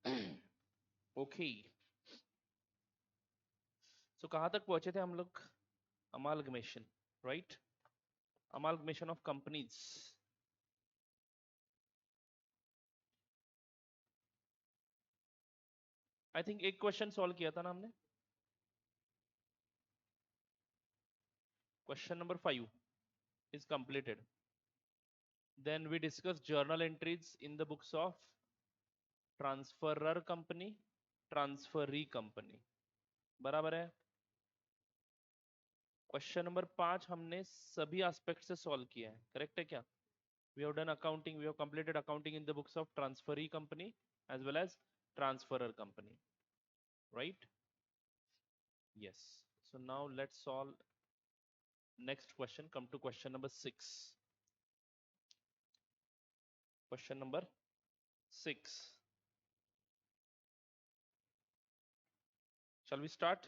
Okay, सो कहाँ तक पहुंचे थे हम लोग? Amalgamation, right? Amalgamation of companies. I think एक क्वेश्चन सॉल्व किया था ना हमने, question number 5 is completed. Then we discuss journal entries in the books of transferor company, transferee company, बराबर है? क्वेश्चन नंबर 5 हमने सभी एस्पेक्ट से सॉल्व किया है, करेक्ट है क्या? We have done accounting, we have completed accounting in the books of transferee company as well as transferer company, right? Yes. So now let's solve next question. Come to question number 6. Question number 6. Shall we start?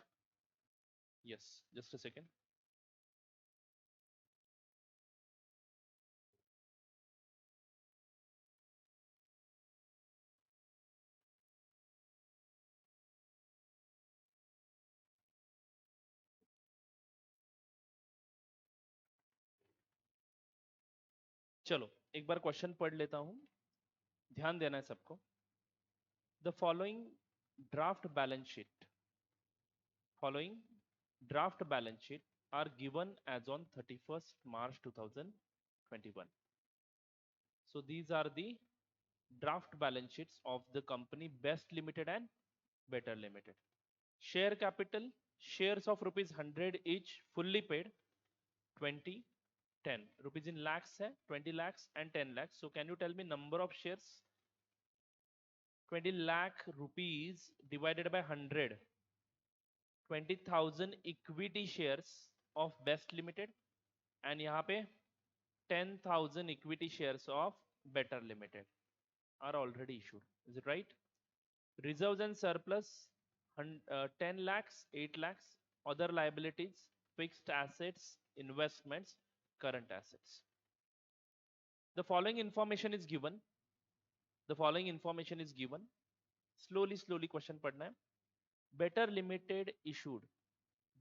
Yes, just a second. चलो एक बार question पढ़ लेता हूं, ध्यान देना है सबको। The following draft balance sheet, following draft balance sheet are given as on 31st March 2021. So these are the draft balance sheets of the company Best Limited and Better Limited. Share capital, shares of rupees 100 each, fully paid 20, 10 rupees in lakhs है, 20 lakhs and 10 lakhs. So can you tell me number of shares? 20 lakh rupees divided by 100, 20,000 equity shares of Best Limited, and यहाँ पे 10,000 equity shares of Better Limited are already issued. Is it right? Reserves and surplus 10 lakhs, 8 lakhs, other liabilities, fixed assets, investments, current assets. The following information is given. The following information is given. Slowly question पढ़ना है. Better Limited issued.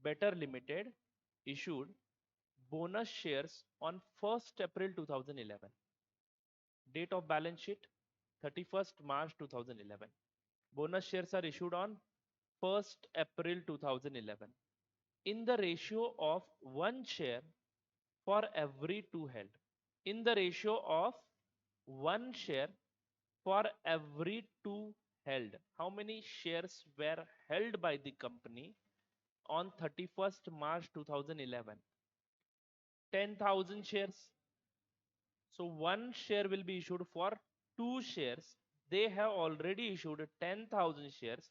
Better Limited issued bonus shares on 1st April 2011. Date of balance sheet 31st March 2011. Bonus shares are issued on 1st April 2011 in the ratio of 1 share for every 2 held. In the ratio of 1 share for every 2 held. How many shares were held by the company on 31st March 2011? 10,000 shares. So 1 share will be issued for 2 shares. They have already issued 10,000 shares.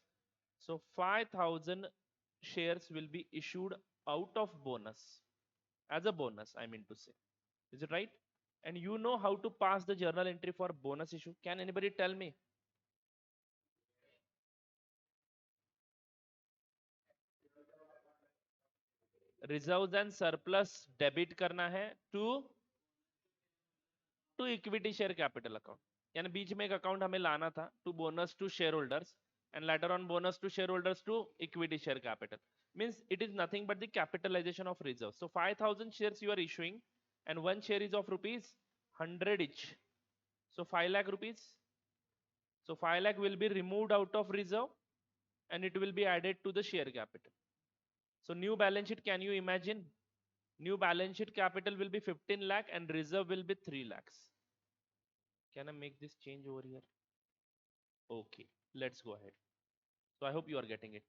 So 5,000 shares will be issued out of bonus. As a bonus, I mean to say. Is it right? And you know how to pass the journal entry for bonus issue. Can anybody tell me? Reserves and surplus debit करना है to equity share capital account. यानी बीच में एक account हमें लाना था to bonus to shareholders and later on bonus to shareholders to equity share capital. Means it is nothing but the capitalization of reserves. So 5,000 shares you are issuing and one share is of rupees 100 each. So 5 lakh rupees. So 5 lakh will be removed out of reserve and it will be added to the share capital. So new balance sheet, can you imagine? New balance sheet capital will be 15 lakh and reserve will be 3 lakhs. Can I make this change over here? Okay, let's go ahead. So I hope you are getting it.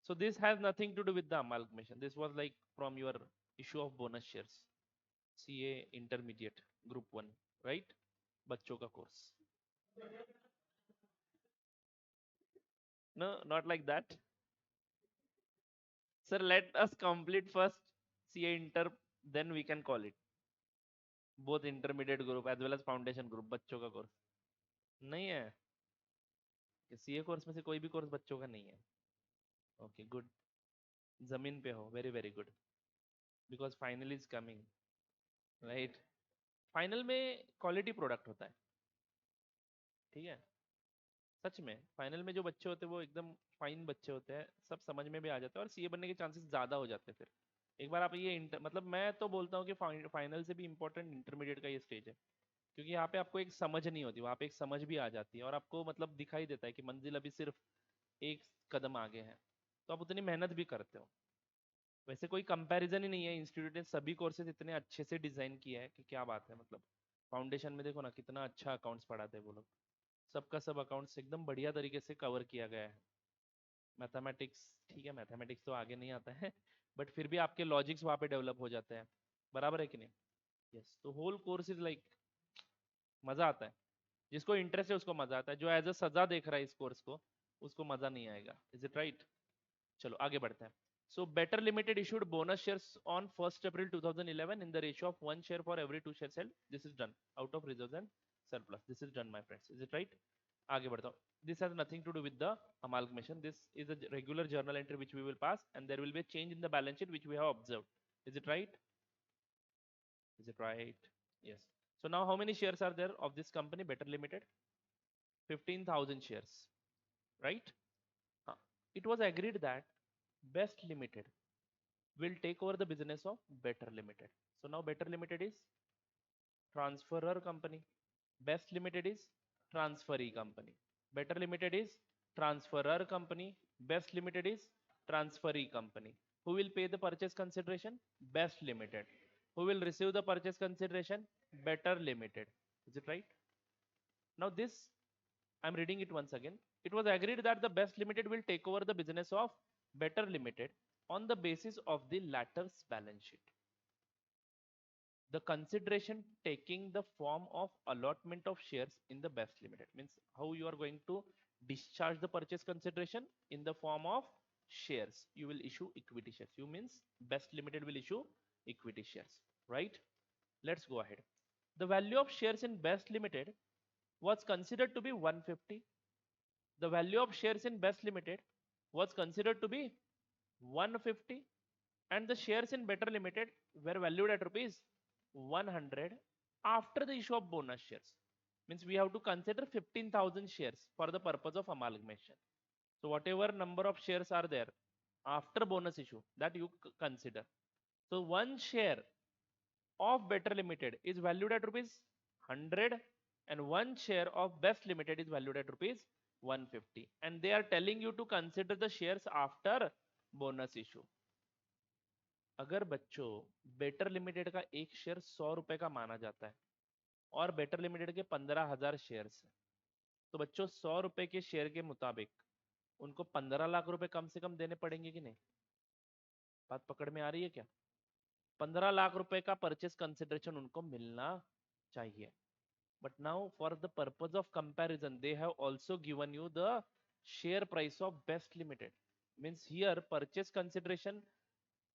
So this has nothing to do with the amalgamation. This was like from your issue of bonus shares. CA intermediate group 1, right? बच्चों का course. No, not like that. Sir, let us complete first CA inter, then we can call it. Both intermediate group as well as foundation group, बच्चों का course. नहीं है? CA course में से कोई भी course बच्चों का नहीं है. Okay, good. जमीन पे हो, very very good. Because final is coming, right? Final में क्वालिटी प्रोडक्ट होता है, ठीक है? सच में फाइनल में जो बच्चे होते हैं वो एकदम फाइन बच्चे होते हैं, सब समझ में भी आ जाता है और सीए बनने के चांसेस ज्यादा हो जाते हैं फिर। एक बार आप ये मतलब मैं तो बोलता हूँ कि फाइनल से भी इम्पोर्टेंट इंटरमीडिएट का ये स्टेज है, क्योंकि यहाँ पे आपको एक समझ नहीं होती, वहाँ पे एक समझ भी आ जाती है और आपको मतलब दिखाई देता है कि मंजिल अभी सिर्फ एक कदम आगे है, तो आप उतनी मेहनत भी करते हो। वैसे कोई कंपैरिजन ही नहीं है, इंस्टीट्यूट ने सभी कोर्सेज इतने अच्छे से डिजाइन किया है कि क्या बात है। मतलब फाउंडेशन में देखो ना कितना अच्छा अकाउंट्स पढ़ाते हैं वो लोग, सबका सब अकाउंट्स एकदम बढ़िया तरीके से कवर किया गया है। मैथमेटिक्स, ठीक है मैथमेटिक्स तो आगे नहीं आता है बट फिर भी आपके लॉजिक्स वहाँ पे डेवलप हो जाते हैं, बराबर है कि नहीं। यस, तो होल कोर्स इज लाइक मजा आता है, जिसको इंटरेस्ट है उसको मजा आता है, जो एज अ सजा देख रहा है इस कोर्स को उसको मजा नहीं आएगा। Is it right? चलो आगे बढ़ते हैं। So Better Limited issued bonus shares on 1st April 2011 in the ratio of 1 share for every 2 shares held. This is done out of reserves and surplus. This is done, my friends. Is it right? आगे बढ़ता हूँ. This has nothing to do with the amalgamation. This is a regular journal entry which we will pass, and there will be a change in the balance sheet which we have observed. Is it right? Is it right? Yes. So now how many shares are there of this company, Better Limited? 15,000 shares, right? It was agreed that Best Limited will take over the business of Better Limited. So now Better Limited is transferor company. Best Limited is transferee company. Better Limited is transferor company. Best Limited is transferee company. Who will pay the purchase consideration? Best Limited. Who will receive the purchase consideration? Better Limited. Is it right? Now this, I'm reading it once again. It was agreed that the Best Limited will take over the business of Better Limited on the basis of the latter's balance sheet. The consideration taking the form of allotment of shares in the Best Limited, means how you are going to discharge the purchase consideration in the form of shares. You will issue equity shares. You means Best Limited will issue equity shares, right? Let's go ahead. The value of shares in Best Limited was considered to be 150. The value of shares in Best Limited was considered to be 150, and the shares in Better Limited were valued at rupees 100 after the issue of bonus shares. Means we have to consider 15,000 shares for the purpose of amalgamation. So whatever number of shares are there after bonus issue, that you consider. So one share of Better Limited is valued at rupees 100, and one share of Best Limited is valued at rupees 150, and they are telling you to consider the shares after bonus issue. अगर बच्चों better limited का एक share 100 रुपए का माना जाता है और बेटर लिमिटेड के 15,000 शेयर्स है, तो बच्चों 100 रुपए के शेयर के मुताबिक उनको 15 लाख रुपए कम से कम देने पड़ेंगे कि नहीं? बात पकड़ में आ रही है क्या? 15 लाख रुपए का परचेस कंसिडरेशन उनको मिलना चाहिए. But now for the purpose of comparison, they have also given you the share price of Best Limited. Means here purchase consideration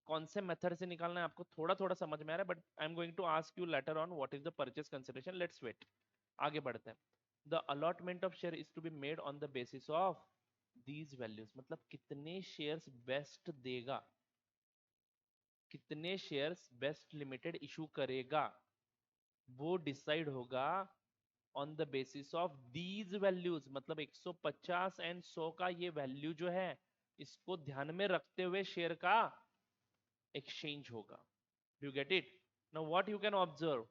कौन से मेथड से निकालना है आपको थोड़ा थोड़ा समझ में आ रहा है, but I am going to ask you later on what is the purchase consideration. Let's wait. आगे बढ़ते हैं. The allotment of share is to be made on the basis of these values. मतलब कितने शेयर्स बेस्ट देगा, कितने shares best limited issue करेगा, वो decide होगा on the basis of these values. मतलब 150 एंड 100 का ये वैल्यू जो है, इसको ध्यान में रखते हुए शेयर का एक्सचेंज होगा. You get it? Now what you can observe,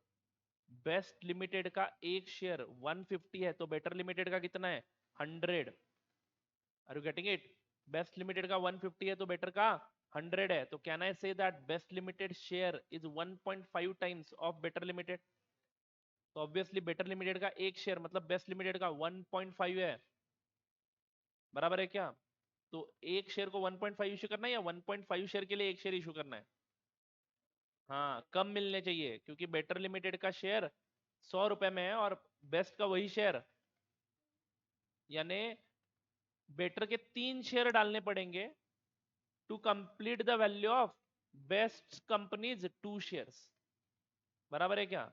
best limited का एक शेयर 150 है, तो बेटर लिमिटेड का कितना है? 100. Are you getting it? Best limited का 150 है तो बेटर का 100 है, तो can I say that best limited share is 1.5 times of better limited. तो ऑब्वियसली बेटर लिमिटेड का एक शेयर मतलब बेस्ट लिमिटेड का 1.5 है, बराबर है क्या? तो एक शेयर को 1.5 इशू करना है या 1.5 शेयर के लिए एक शेयर इशू करना है? हाँ, कम मिलने चाहिए, क्योंकि बेटर लिमिटेड का शेयर 100 रुपए में है और बेस्ट का वही शेयर, यानी बेटर के 3 शेयर डालने पड़ेंगे to complete the value of best companies 2 shares. बराबर है क्या?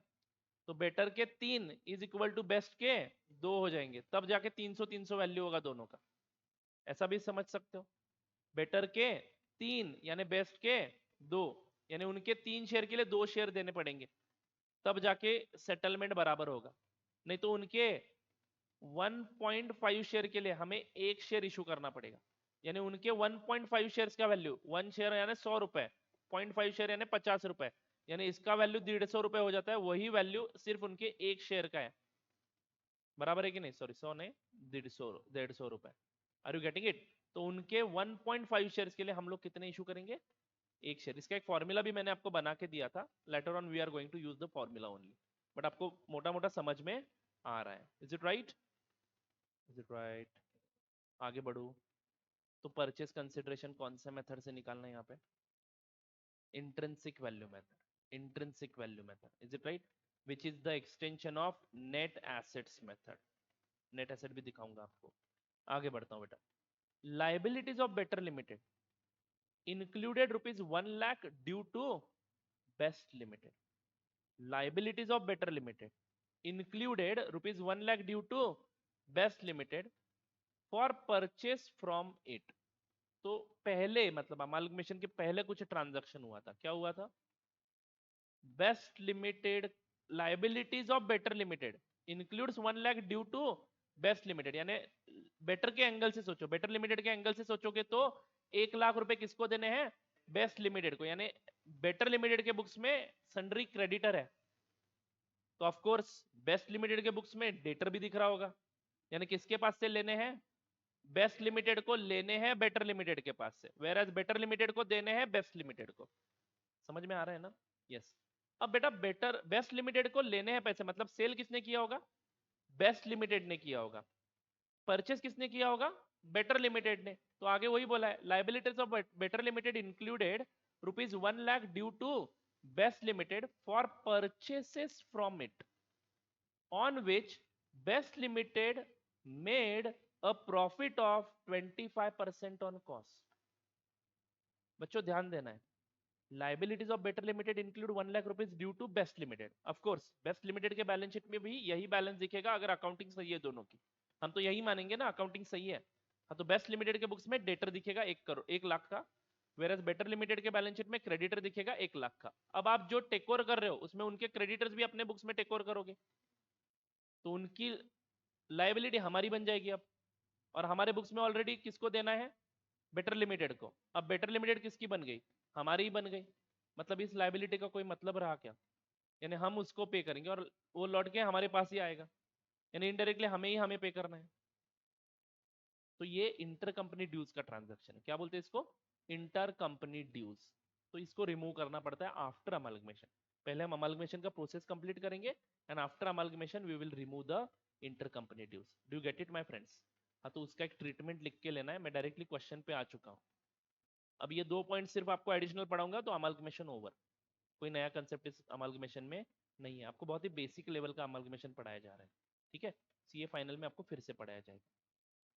तो बेटर के 3 इज इक्वल टू बेस्ट के 2 हो जाएंगे, तब जाके 300 वैल्यू होगा दोनों का. ऐसा भी समझ सकते हो. बेटर के 3 यानी बेस्ट के 2, यानी उनके 3 शेयर के लिए 2 शेयर देने पड़ेंगे, तब जाके सेटलमेंट बराबर होगा. नहीं तो उनके 1.5 शेयर के लिए हमें एक शेयर इशू करना पड़ेगा, यानी उनके 1.5 शेयर का वैल्यू, 1 शेयर यानी 100 रुपए, 0.5 शेयर यानी 50 रुपए, यानी इसका वैल्यू 150 रुपए हो जाता है। वही वैल्यू सिर्फ उनके एक शेयर का है, बराबर है कि नहीं? सॉरी 100 नहीं, 150 रुपए। Are you getting it? तो उनके 1.5 शेयर्स के लिए हम लोग कितने इशू करेंगे? एक शेयर। इसका एक फॉर्मूला भी मैंने आपको बना के दिया था, later on we are going to use the formula only, but आपको मोटा मोटा समझ में आ रहा है। Is it right? Is it right? आगे बढ़ू तो परचेस कंसिडरेशन कौन से मेथड से निकालना है यहाँ पे? Intrinsic value method, intrinsic value method, is it right? Which is the extension of net assets method. Net asset भी दिखाऊंगा आपको। आगे बढ़ता हूँ बेटा। Liabilities of better limited included rupees 1 lakh due to best limited. Liabilities of better limited included rupees 1 lakh due to best limited for purchase from it. तो पहले मतलब अमालगमेशन के पहले कुछ ट्रांजैक्शन हुआ था। क्या हुआ था? Best limited liabilities of better limited includes 1 lakh due to best limited, यानी बेटर के एंगल से सोचो, बेटर लिमिटेड के एंगल से सोचोगे तो 1 लाख रुपए किसको देने हैं? बेस्ट लिमिटेड को। यानी बेटर लिमिटेड के बुक्स में सन्ड्री क्रेडिटर है, तो ऑफ कोर्स बेस्ट लिमिटेड के बुक्स में डेटर भी दिख रहा होगा, यानी किसके पास से लेने हैं? बेस्ट लिमिटेड को लेने हैं बेटर लिमिटेड के पास से, वेयर एज बेटर लिमिटेड को देने हैं बेस्ट लिमिटेड को। समझ में आ रहा है ना? यस। अब बेटा बेटर बेस्ट लिमिटेड को लेने हैं पैसे, मतलब सेल किसने किया होगा? बेस्ट लिमिटेड ने किया होगा। परचेस किसने किया होगा? बेटर लिमिटेड ने। तो आगे वही बोला है, liabilities of better limited included rupees 1 lakh due to best limited for purchases from it on which best limited made a profit of 25% on cost. बच्चों ध्यान देना है, liabilities of better limited include 1 lakh rupees due to best limited. Of course best limited के balance sheet में भी यही balance दिखेगा अगर अकाउंटिंग सही है दोनों की। हम तो यही मानेंगे ना, अकाउंटिंग सही है। हाँ, तो बेस्ट लिमिटेड के बुक्स में डेटर दिखेगा 1 लाख का, वेरएज बेटर लिमिटेड के बैलेंस शीट में क्रेडिटर दिखेगा 1 लाख का। अब आप जो टेक ओवर कर रहे हो उसमें उनके क्रेडिटर्स भी अपने बुक्स में टेक ओवर करोगे, तो उनकी लाइबिलिटी हमारी बन जाएगी अब। और हमारे बुक्स में ऑलरेडी किसको देना है? बेटर लिमिटेड को। अब बेटर लिमिटेड किसकी बन गई? हमारी ही बन गई। मतलब इस लाइबिलिटी का कोई मतलब रहा क्या? यानी हम उसको पे करेंगे और वो लौट के हमारे पास ही आएगा, यानी इनडायरेक्टली हमें पे करना है। तो ये इंटर कंपनी ड्यूज का ट्रांजैक्शन है। क्या बोलते हैं इसको? Inter company dues. तो इसको रिमूव करना पड़ता है आफ्टर अमालगमेशन। पहले हम अमालगमेशन का प्रोसेस कंप्लीट करेंगे and after amalgamation we will remove the inter company dues. Do you get it my friends? हाँ, तो उसका एक ट्रीटमेंट लिख के लेना है। मैं डायरेक्टली क्वेश्चन पे आ चुका हूँ। अब ये 2 पॉइंट सिर्फ आपको एडिशनल पढ़ाऊंगा तो अमालगमेशन ओवर। कोई नया कंसेप्ट इस अमालगमेशन में नहीं है, आपको बहुत ही बेसिक लेवल का अमालगमेशन पढ़ाया जा रहा है। ठीक है, सीए फाइनल में आपको फिर से पढ़ाया जाएगा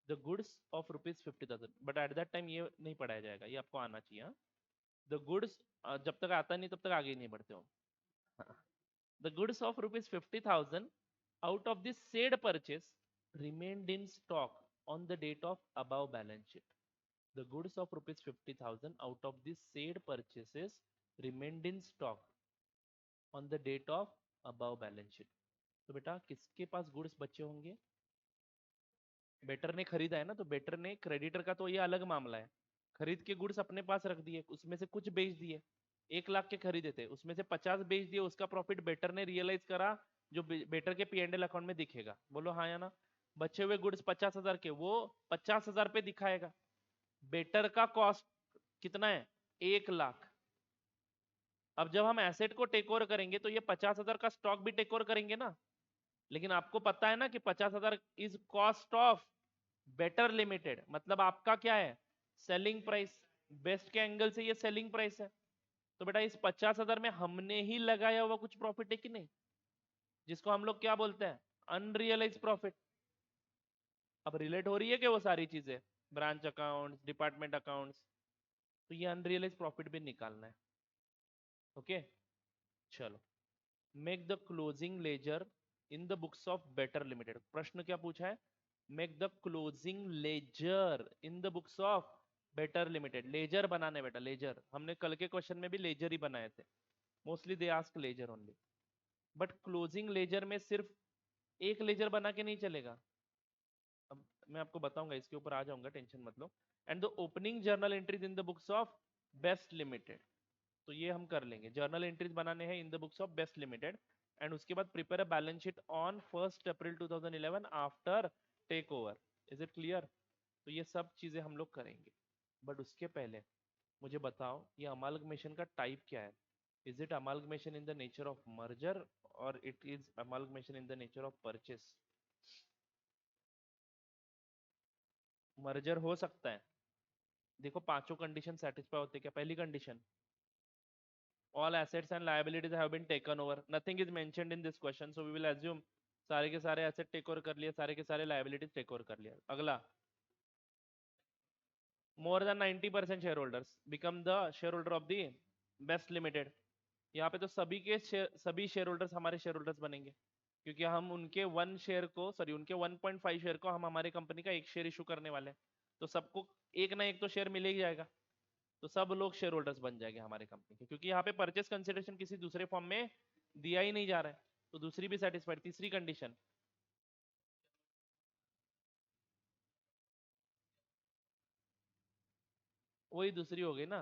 the goods of rupees 50,000, but at that time ये नहीं पढ़ाया जाएगा, ये आपको आना चाहिए। द गुड्स जब तक आता नहीं तब तक आगे नहीं बढ़ते हो। The goods of rupees 50,000 out of this said purchase remained in stock on the date of above balance sheet. The goods of rupees 50,000 out of these said purchases remained in stock on the date of above balance sheet. तो बेटा किसके पास goods बचे होंगे? Better ने खरीदा है ना, तो बेटर ने, क्रेडिटर का तो ये अलग मामला है, खरीद के गुड्स अपने पास रख दिए, उसमें से कुछ बेच दिए। 1 लाख के खरीदे थे, उसमें से 50 बेच दिए, उसका प्रॉफिट बेटर ने रियलाइज करा, जो बेटर के P&L अकाउंट में दिखेगा। बोलो हाँ या ना? बचे हुए गुड्स 50,000 के, वो 50,000 पे दिखाएगा। बेटर का कॉस्ट कितना है? 1 लाख। अब जब हम एसेट को टेक ओवर करेंगे तो ये 50,000 का स्टॉक भी टेक ओवर करेंगे ना, लेकिन आपको पता है ना कि 50,000 is cost of better limited, मतलब आपका क्या है? Selling price. बेस्ट के एंगल से ये सेलिंग प्राइस है। तो बेटा इस 50,000 में हमने ही लगाया हुआ कुछ प्रॉफिट है कि नहीं, जिसको हम लोग क्या बोलते हैं? Unrealise profit. अब रिलेट हो रही है कि वो सारी चीजें, ब्रांच अकाउंट्स, डिपार्टमेंट अकाउंट्स, तो ये अनरियलाइज प्रॉफिट भी निकालना है। ओके, चलो। Make the closing ledger in the books of better limited. प्रश्न क्या पूछा है? Make the closing ledger in the books of better limited. Ledger बनाने बेटा, लेजर। हमने कल के क्वेश्चन में भी लेजर ही बनाए थे, mostly they ask ledger only. But closing ledger में सिर्फ एक लेजर बना के नहीं चलेगा, मैं आपको बताऊंगा, इसके ऊपर आ जाऊंगा, टेंशन मत लो। And the opening journal entries in the books of Best Limited, तो ये हम कर लेंगे, जर्नल एंट्रीज बनाने हैं in the books of Best Limited. And उसके बाद prepare a balance sheet on 1 April 2011 after take over. Is it clear? तो ये सब चीजें हम लोग करेंगे, बट उसके पहले मुझे बताओ ये अमालगमेशन का टाइप क्या है? Is it amalgamation in the nature of merger और it is amalgamation in the nature of purchase? Merger हो सकता है। देखो पांचों कंडीशन सेटिस्फाई होते हैं क्या? पहली condition, all assets and liabilities have been taken over, nothing is mentioned in this question, so we will assume सारे के सारे एसेट टेक ओवर कर लिए, सारे के सारे लाइबिलिटीज टेक ओवर कर लिया। अगला, more than 90% share holders become the share holder of the best limited. यहाँ पे तो सभी शेयर होल्डर्स हमारे शेयर होल्डर्स बनेंगे, क्योंकि हम उनके 1 शेयर को हम हमारे कंपनी का 1 शेयर इशू करने वाले हैं, तो सबको एक ना एक तो शेयर मिल ही जाएगा, तो सब लोग शेयर होल्डर्स बन जाएंगे हमारे कंपनी के, क्योंकि यहाँ पे परचेस कंसिडरेशन किसी दूसरे फॉर्म में दिया ही नहीं जा रहा है, तो दूसरी भी सेटिस्फाइड। तीसरी कंडीशन, वही दूसरी हो गई ना।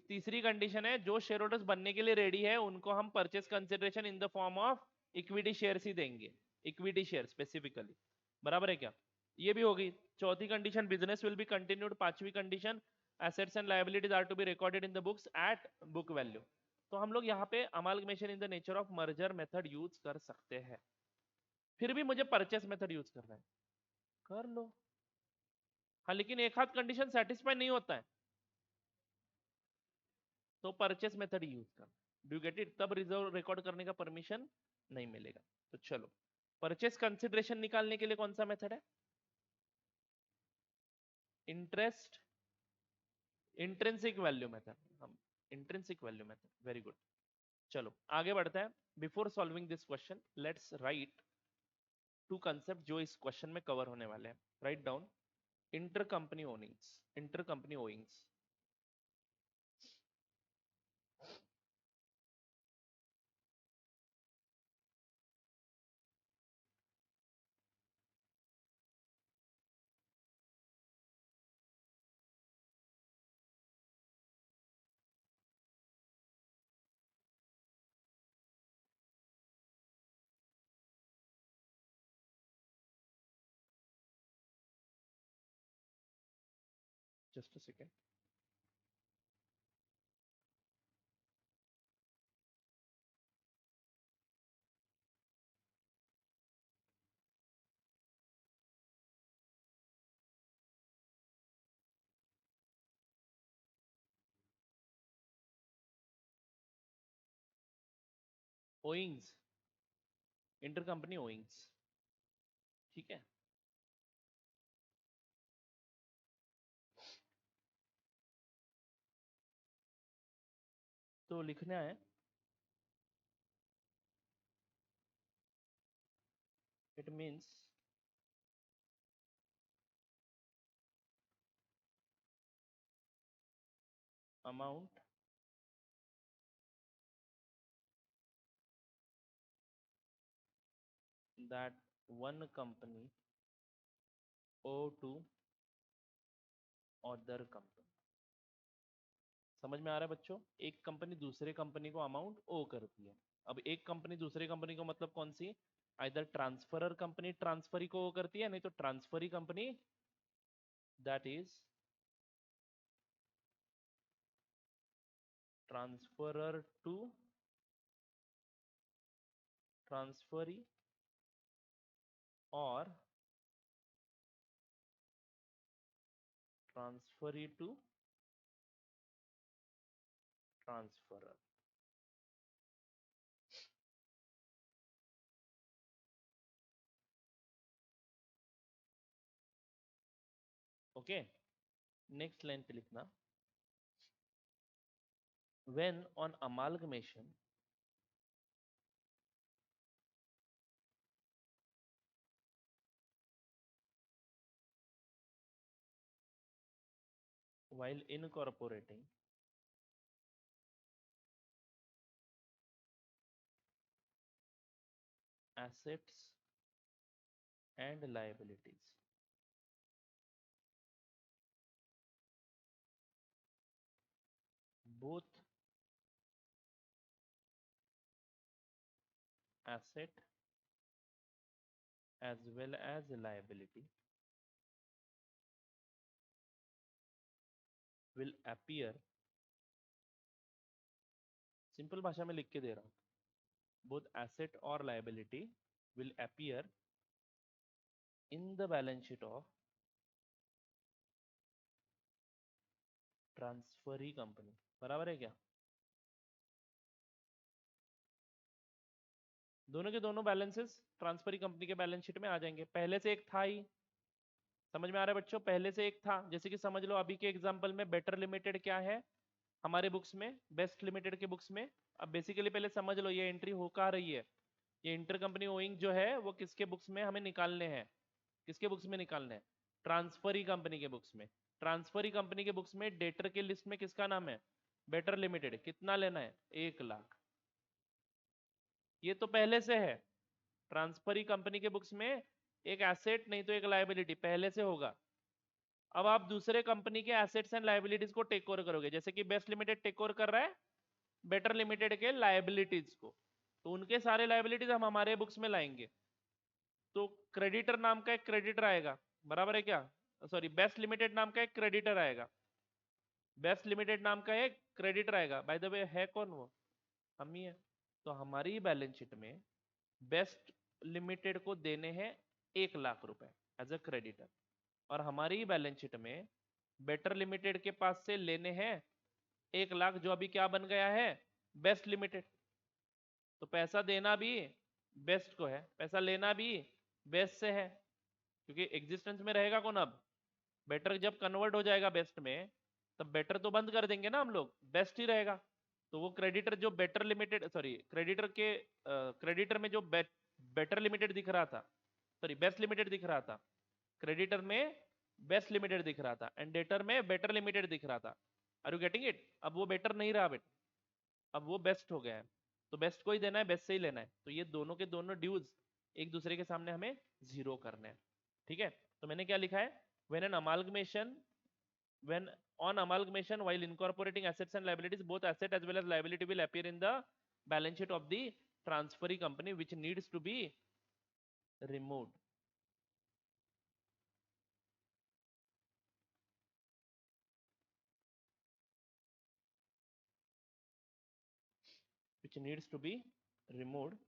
तीसरी कंडीशन है जो शेयर होल्डर्स बनने के लिए रेडी है उनको हम purchase consideration in the form of equity shares ही देंगे, इक्विटी शेयर स्पेसिफिकली। बराबर है क्या? ये भी होगी। चौथी condition, business will be continued. पांचवी condition, assets and liabilities are to be recorded in the books at book value. तो हम लोग यहाँ पे amalgamation in the nature of merger method use कर सकते हैं। फिर भी मुझे परचेस मेथड यूज करना है, कर लो। हाँ लेकिन एक हाथ कंडीशन सेटिस्फाई नहीं होता है, तो परचेस मेथड यूज करना। Do get it? तब रिजर्व रिकॉर्ड करने का परमिशन नहीं मिलेगा। तो चलो, परचेस कंसिडरेशन निकालने के लिए कौन सा मेथड है? Interest intrinsic value method. हम intrinsic value method, very good. चलो आगे बढ़ते हैं। Before solving this question let's write 2 concept जो इस क्वेश्चन में कवर होने वाले हैं। Write down intercompany owings, intercompany owings. Just a second. Owings, intercompany owings, ठीक है। तो लिखना है, it means amount that one company owe to other company। समझ में आ रहा है बच्चों? एक कंपनी दूसरे कंपनी को अमाउंट ओ करती है। अब एक कंपनी दूसरे कंपनी को मतलब कौन सी? आइदर ट्रांसफरर कंपनी ट्रांसफरी को ओ करती है, नहीं तो transferee company, that is transferor to transferee, और transferee to transferor. Okay, next line पे लिखना, when on amalgamation while incorporating assets and liabilities, both asset as well as liability will appear, simple भाषा में लिख के दे रहा हूँ, both asset और liability will appear in the balance sheet of transferee company. बराबर है क्या? दोनों के दोनों बैलेंसेस ट्रांसफरी कंपनी के बैलेंस शीट में आ जाएंगे। पहले से एक था ही, समझ में आ रहा है बच्चों? पहले से एक था, जैसे कि समझ लो अभी के एग्जांपल में बेटर लिमिटेड क्या है हमारे बुक्स में, बेस्ट लिमिटेड के बुक्स में। अब बेसिकली पहले समझ लो ये एंट्री हो कहाँ रही है, ये इंटर कंपनी ओइंग जो है वो किसके बुक्स में हमें निकालने हैं, किसके बुक्स में निकालने हैं? ट्रांसफरी कंपनी के बुक्स में। ट्रांसफरी कंपनी के बुक्स में डेटर के लिस्ट में किसका नाम है? Better limited. कितना लेना है? 1 लाख। ये तो पहले से है, ट्रांसफरी कंपनी के बुक्स में एक एसेट नहीं तो एक लायबिलिटी पहले से होगा। अब आप दूसरे कंपनी के एसेट्स एंड लायबिलिटीज को टेक ओवर करोगे, जैसे कि बेस्ट लिमिटेड टेक ओवर कर रहा है बेटर लिमिटेड के लायबिलिटीज को, तो उनके सारे लायबिलिटीज हम हमारे बुक्स में लाएंगे। तो क्रेडिटर नाम का एक क्रेडिटर आएगा, बराबर है क्या? सॉरी, बेस्ट लिमिटेड नाम का एक क्रेडिटर आएगा, बेस्ट लिमिटेड नाम का एक क्रेडिटर आएगा। बाय द वे है कौन वो? हम ही है। तो हमारी बैलेंस शीट में बेस्ट लिमिटेड को देने हैं 1 लाख रुपए एज अ क्रेडिटर, और हमारी बैलेंस शीट में बेटर लिमिटेड के पास से लेने हैं 1 लाख, जो अभी क्या बन गया है? Best Limited. तो पैसा देना भी बेस्ट को है, पैसा लेना भी बेस्ट से है, क्योंकि एग्जिस्टेंस में रहेगा कौन अब? बेटर जब कन्वर्ट हो जाएगा बेस्ट में, तब बेटर तो बंद कर देंगे ना हम लोग, बेस्ट ही रहेगा। तो वो क्रेडिटर जो बेटर लिमिटेड, सॉरी क्रेडिटर के क्रेडिटर में जो बेटर लिमिटेड दिख रहा था, सॉरी बेस्ट लिमिटेड दिख रहा था, क्रेडिटर में बेस्ट लिमिटेड दिख रहा था एंड डेटर में बेटर लिमिटेड दिख रहा था। Are you getting it? अब वो बेटर नहीं रहा बेटा, अब वो बेस्ट हो गया है, तो बेस्ट को ही देना है, बेस्ट से ही लेना है। तो ये दोनों के दोनों ड्यूज एक दूसरे के सामने हमें जीरो करने हैं। ठीक है, तो मैंने क्या लिखा है? When an amalgamation, when on amalgamation while incorporating assets and liabilities, both asset as well as liability will appear in the balance sheet of the transferee company, which needs to be removed. Which needs to be removed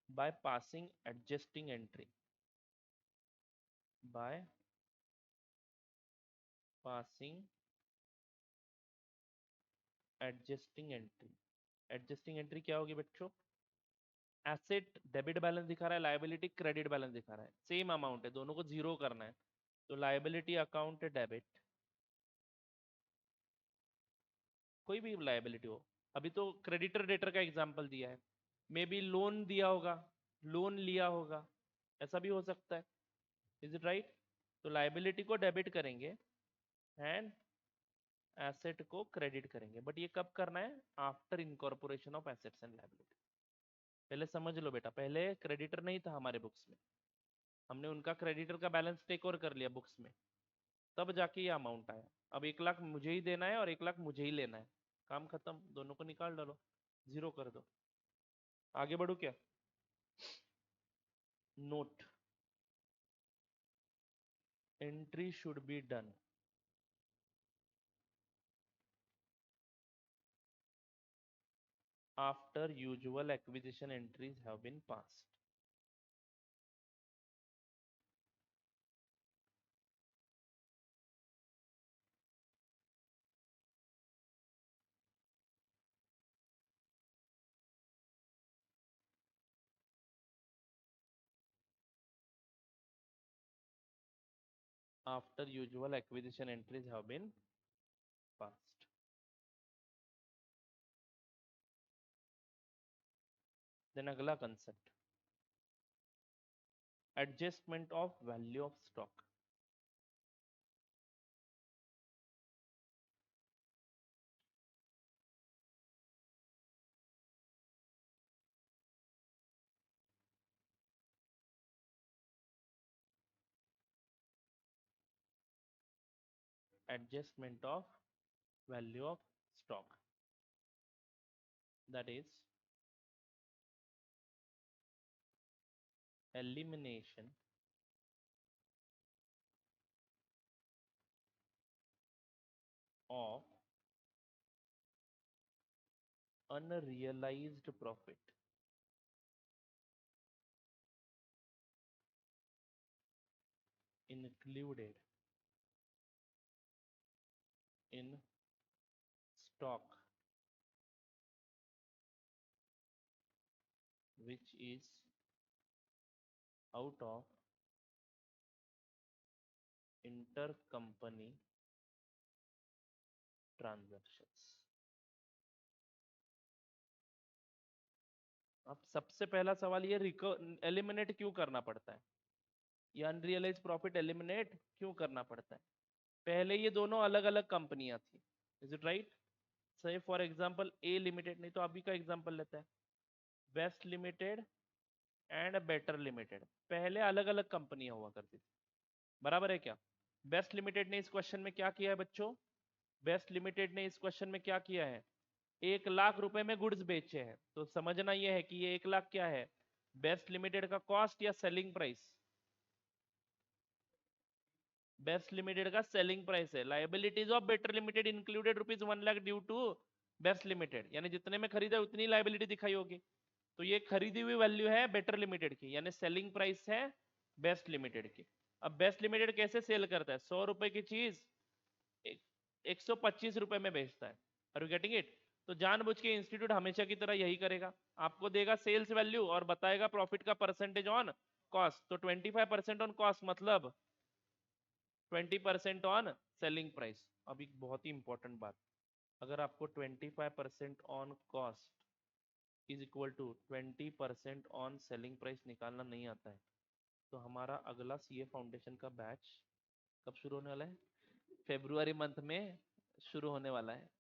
by passing adjusting entry, by passing adjusting entry. Adjusting entry क्या होगी बच्चों? Asset debit balance दिखा रहा है, liability credit balance दिखा रहा है, same amount है, दोनों को जीरो करना है। तो लायबिलिटी अकाउंट डेबिट, कोई भी लायबिलिटी हो, अभी तो क्रेडिटर डेटर का एग्जांपल दिया है, मे बी लोन दिया होगा, लोन लिया होगा, ऐसा भी हो सकता है। Is it right? तो लायबिलिटी को डेबिट करेंगे एंड एसेट को क्रेडिट करेंगे, बट ये कब करना है? After incorporation of assets and liability. पहले समझ लो बेटा, पहले क्रेडिटर नहीं था हमारे बुक्स में, हमने उनका क्रेडिटर का बैलेंस टेक ओवर कर लिया बुक्स में, तब जाके ये अमाउंट आया। अब 1 लाख मुझे ही देना है और 1 लाख मुझे ही लेना है, काम खत्म, दोनों को निकाल डालो, जीरो कर दो। आगे बढ़ू क्या? Note, entry should be done after usual acquisition entries have been passed. After usual acquisition entries have been passed. Then अगला concept, adjustment of value of stock. Adjustment of value of stock. that is elimination of unrealized profit included in stock which is out of intercompany transactions। अब सबसे पहला सवाल ये eliminate क्यों करना पड़ता है, ये अनरियलाइज प्रॉफिट एलिमिनेट क्यों करना पड़ता है? पहले ये दोनों अलग अलग कंपनियां थी, इज इट राइट? से फॉर एग्जांपल ए लिमिटेड, नहीं तो अभी का एग्जांपल लेते हैं, best Limited and better limited, पहले अलग अलग कंपनियां हुआ करती थी, बराबर है क्या? बेस्ट लिमिटेड ने इस क्वेश्चन में क्या किया है बच्चों? बेस्ट लिमिटेड ने इस क्वेश्चन में क्या किया है? 1 लाख रुपए में गुड्स बेचे हैं, तो समझना यह है कि ये 1 लाख क्या है, बेस्ट लिमिटेड का कॉस्ट या सेलिंग प्राइस? बेस्ट लिमिटेड का सेलिंग प्राइस है। Liabilities of better limited included ₹1 lakh due to best limited, यानी जितने में खरीदा उतनी लाइबिलिटी दिखाई होगी, तो ये खरीदी हुई वैल्यू है बेटर लिमिटेड की, यानी सेलिंग प्राइस है बेस्ट लिमिटेड की। अब बेस्ट लिमिटेड कैसे सेल करता है? 100 रुपए की चीज 125 रुपए में बेचता है। Are you getting it? तो जानबूझ के इंस्टीट्यूट हमेशा की तरह यही करेगा, आपको देगा सेल्स वैल्यू और बताएगा प्रॉफिट का परसेंटेज ऑन कॉस्ट, तो 25% ऑन कॉस्ट मतलब 20% ऑन सेलिंग प्राइस। अब एक बहुत ही इंपॉर्टेंट बात, अगर आपको 25% on cost is equal to 20% on selling price निकालना नहीं आता है, तो हमारा अगला सीए फाउंडेशन का बैच कब शुरू होने वाला है? फेब्रुआरी मंथ में शुरू होने वाला है,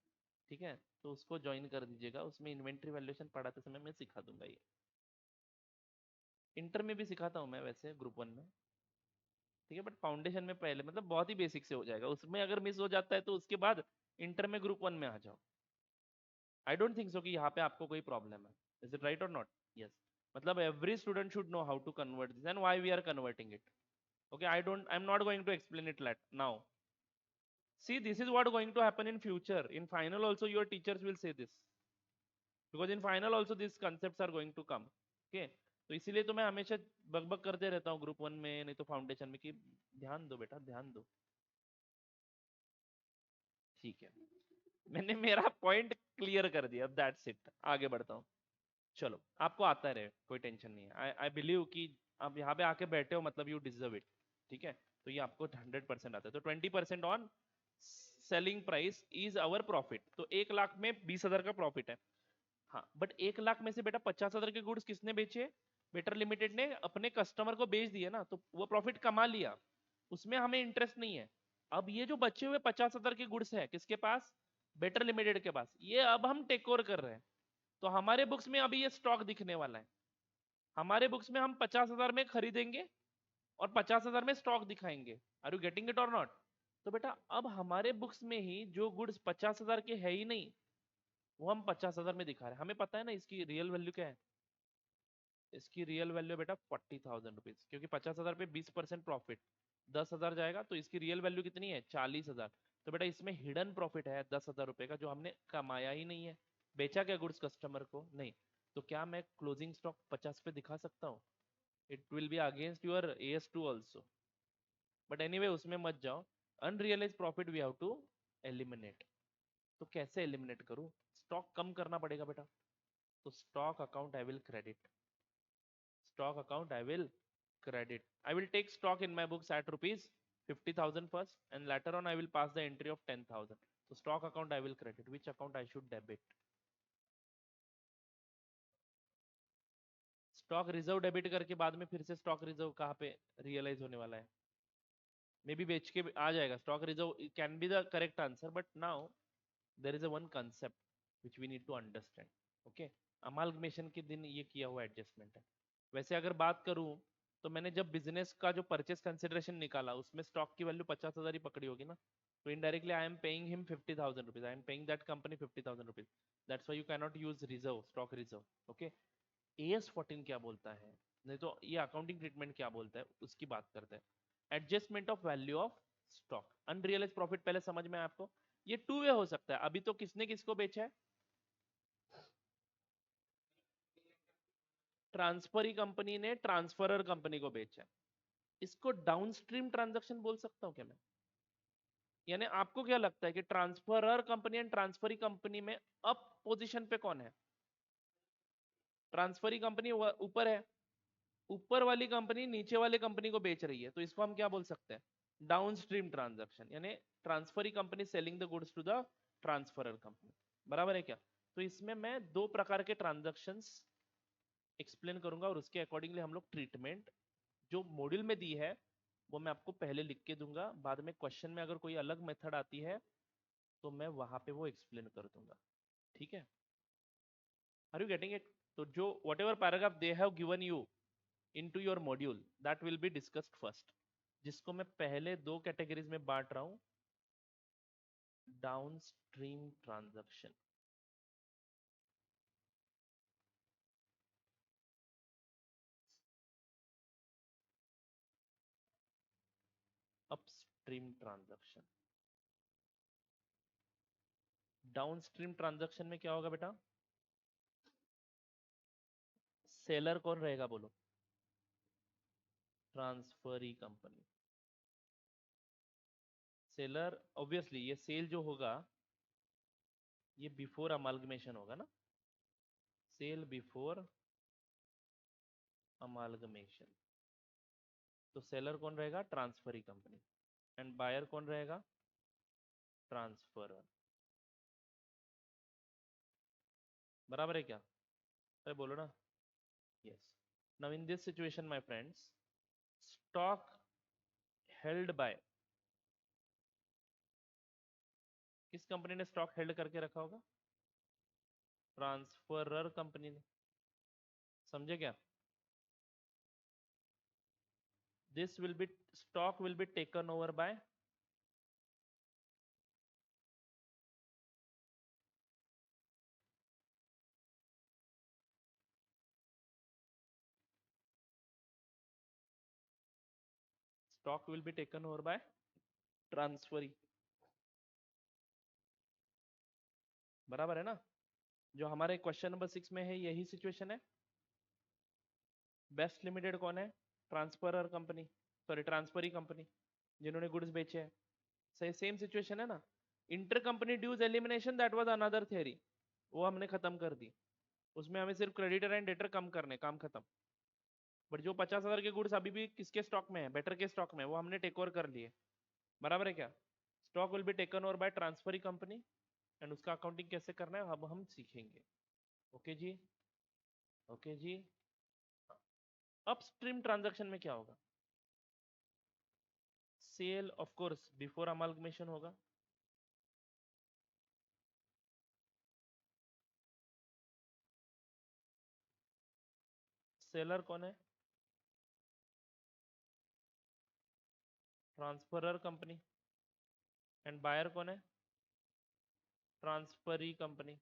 ठीक है? तो उसको ज्वाइन कर दीजिएगा, उसमें इन्वेंट्री वैल्यूएशन पढ़ाते समय मैं सिखा दूंगा, ये इंटर में भी सिखाता हूँ मैं वैसे ग्रुप 1 में, ठीक है? बट फाउंडेशन में पहले मतलब बहुत ही बेसिक से हो जाएगा, उसमें अगर मिस हो जाता है तो उसके बाद इंटर में ग्रुप 1 में आ जाओ। आई डोंट थिंक सो कि यहाँ पे आपको कोई प्रॉब्लम है, इज इट राइट और नॉट? यस, मतलब every student should know how to convert this and why we are converting it. Okay, I am not going to explain it now. See, this is what going to happen in future, in final also your teachers will say this, because in final also these concepts are going to come, okay? तो इसीलिए तो मैं हमेशा बकबक करते रहता हूँ group 1 में, नहीं तो फाउंडेशन में, कि ध्यान दो बेटा, ध्यान दो, ठीक है? मैंने मेरा पॉइंट क्लियर कर दिया, दैट्स इट, आगे बढ़ता हूँ। चलो, आपको आता रहे, कोई टेंशन नहीं है। आई बिलीव कि आप यहाँ पे आके बैठे हो मतलब यू डिजर्व इट, ठीक है? तो ये आपको 100% आता है। तो 20% on selling price is our profit, तो 1 लाख में 20,000 का प्रॉफिट है। हाँ, बट 1 लाख में से बेटा 50,000 के गुड्स किसने बेचे? बेटर लिमिटेड ने अपने कस्टमर को बेच दिए ना, तो वो प्रॉफिट कमा लिया, उसमें हमें इंटरेस्ट नहीं है। अब ये जो बचे हुए 50,000 के गुड्स है किसके पास? बेटर लिमिटेड के पास, ये अब हम टेक ओवर कर रहे हैं। तो हमारे बुक्स में अभी ये स्टॉक दिखने वाला है, हमारे बुक्स में हम 50,000 में खरीदेंगे और 50,000 में स्टॉक दिखाएंगे। आर यू गेटिंग इट और नॉट? तो बेटा अब हमारे बुक्स में ही जो गुड्स 50,000 के है ही नहीं, वो हम 50,000 में दिखा रहे हैं। हमें पता है ना इसकी रियल वैल्यू क्या है? इसकी रियल वैल्यू बेटा 40,000 रुपीज, क्योंकि 50,000 पे 20% प्रॉफिट, 10,000 जाएगा, तो इसकी रियल वैल्यू कितनी है? 40,000। तो बेटा इसमें हिडन प्रॉफिट है 10,000 रुपए का, जो हमने कमाया ही नहीं है। बेचा क्या गुड्स कस्टमर को? नहीं। तो क्या मैं क्लोजिंग स्टॉक 50 पे दिखा सकता हूँ? It will be against your AS2 also, but anyway उसमें मत जाओ। Unrealised profit we have to eliminate. तो कैसे एलिमिनेट करूँ? स्टॉक कम करना पड़ेगा बेटा, तो stock account I will credit, stock account I will credit. I will take stock in my books at rupees 50,000 first, and later on I will pass the entry of 10,000. So stock account I will credit. Which account I should debit? Stock reserve debit करके बाद में फिर से stock reserve कहाँ पे realise होने वाला है? मे बी बेच के आ जाएगा stock reserve, can be the correct answer, but now there is a one concept which we need to understand, okay? Amalgamation के दिन ये किया हुआ एडजस्टमेंट है। वैसे अगर बात करूं तो मैंने जब बिजनेस का जो परचेस कंसिडरेशन निकाला उसमें स्टॉक की वैल्यू 50,000 ही पकड़ी होगी ना, So indirectly I am paying him 50,000 rupees. I am paying that company 50,000 rupees. That's why you cannot use reserve, stock reserve. Okay. AS14 क्या बोलता है, नहीं तो ये अकाउंटिंग ट्रीटमेंट क्या बोलता है उसकी बात करते हैं. Adjustment of value of stock. Unrealised profit पहले समझ में आया आपको. ये टू वे हो सकता है. अभी तो किसने किसको बेचा है, ट्रांसफरी कंपनी ने ट्रांसफरर कंपनी को बेचा है. इसको डाउनस्ट्रीम ट्रांजैक्शन बोल सकता हूं क्या मैं? यानी आपको क्या लगता है कि transferor company and transferee company में अप पोजीशन पे कौन है? ट्रांसफरी कंपनी ऊपर है, ऊपर वाली कंपनी नीचे वाले कंपनी को बेच रही है, तो इसको हम क्या बोल सकते हैं? Downstream transaction. यानी transferee company selling the goods to the transferor company. बराबर है क्या? तो इसमें मैं दो प्रकार के ट्रांजैक्शंस एक्सप्लेन करूंगा और उसके अकॉर्डिंगली हम लोग ट्रीटमेंट जो मॉड्यूल में दी है वो मैं आपको पहले लिख के दूंगा. बाद में क्वेश्चन में अगर कोई अलग मेथड आती है तो मैं वहां पे वो एक्सप्लेन कर दूंगा. ठीक है? Are you getting it? तो जो whatever paragraph they have given you into your module that will be discussed first, जिसको मैं पहले दो कैटेगरीज में बांट रहा हूं. Downstream transaction, upstream transaction. Downstream transaction में क्या होगा बेटा? सेलर कौन रहेगा बोलो? Transferee company. सेलर ऑब्वियसली ये सेल जो होगा ये बिफोर अमालगमेशन होगा ना. Sale before amalgamation. तो सेलर कौन रहेगा? Transferee company. एंड बायर कौन रहेगा? ट्रांसफरर. बराबर है क्या? अरे बोलो ना. Yes. Now in this situation my friends, stock held by, किस कंपनी ने स्टॉक हेल्ड करके रखा होगा? ट्रांसफरर कंपनी ने. समझे क्या? This will be, stock will be taken over bye stock will be taken over by transferee. बराबर है ना? जो हमारे क्वेश्चन नंबर 6 में है यही सिचुएशन है. बेस्ट लिमिटेड कौन है? Transferor company, sorry transferee company जिन्होंने गुड्स बेचे हैं. सही सेम सिचुएशन है ना. Inter company dues elimination that was another theory, वो हमने खत्म कर दी. उसमें हमें सिर्फ क्रेडिटर एंड डेटर कम करने, काम खत्म. बट जो 50,000 के गुड्स अभी भी किसके स्टॉक में है? बेटर के स्टॉक में, वो हमने टेक ओवर कर लिए. बराबर है क्या? Stock will be taken over by transferee company and उसका अकाउंटिंग कैसे करना है अब हम सीखेंगे. ओके जी. ओके जी. अपस्ट्रीम ट्रांजैक्शन में क्या होगा? Sale of course before amalgamation होगा. सेलर कौन है? Transferor company. एंड बायर कौन है? Transferee company.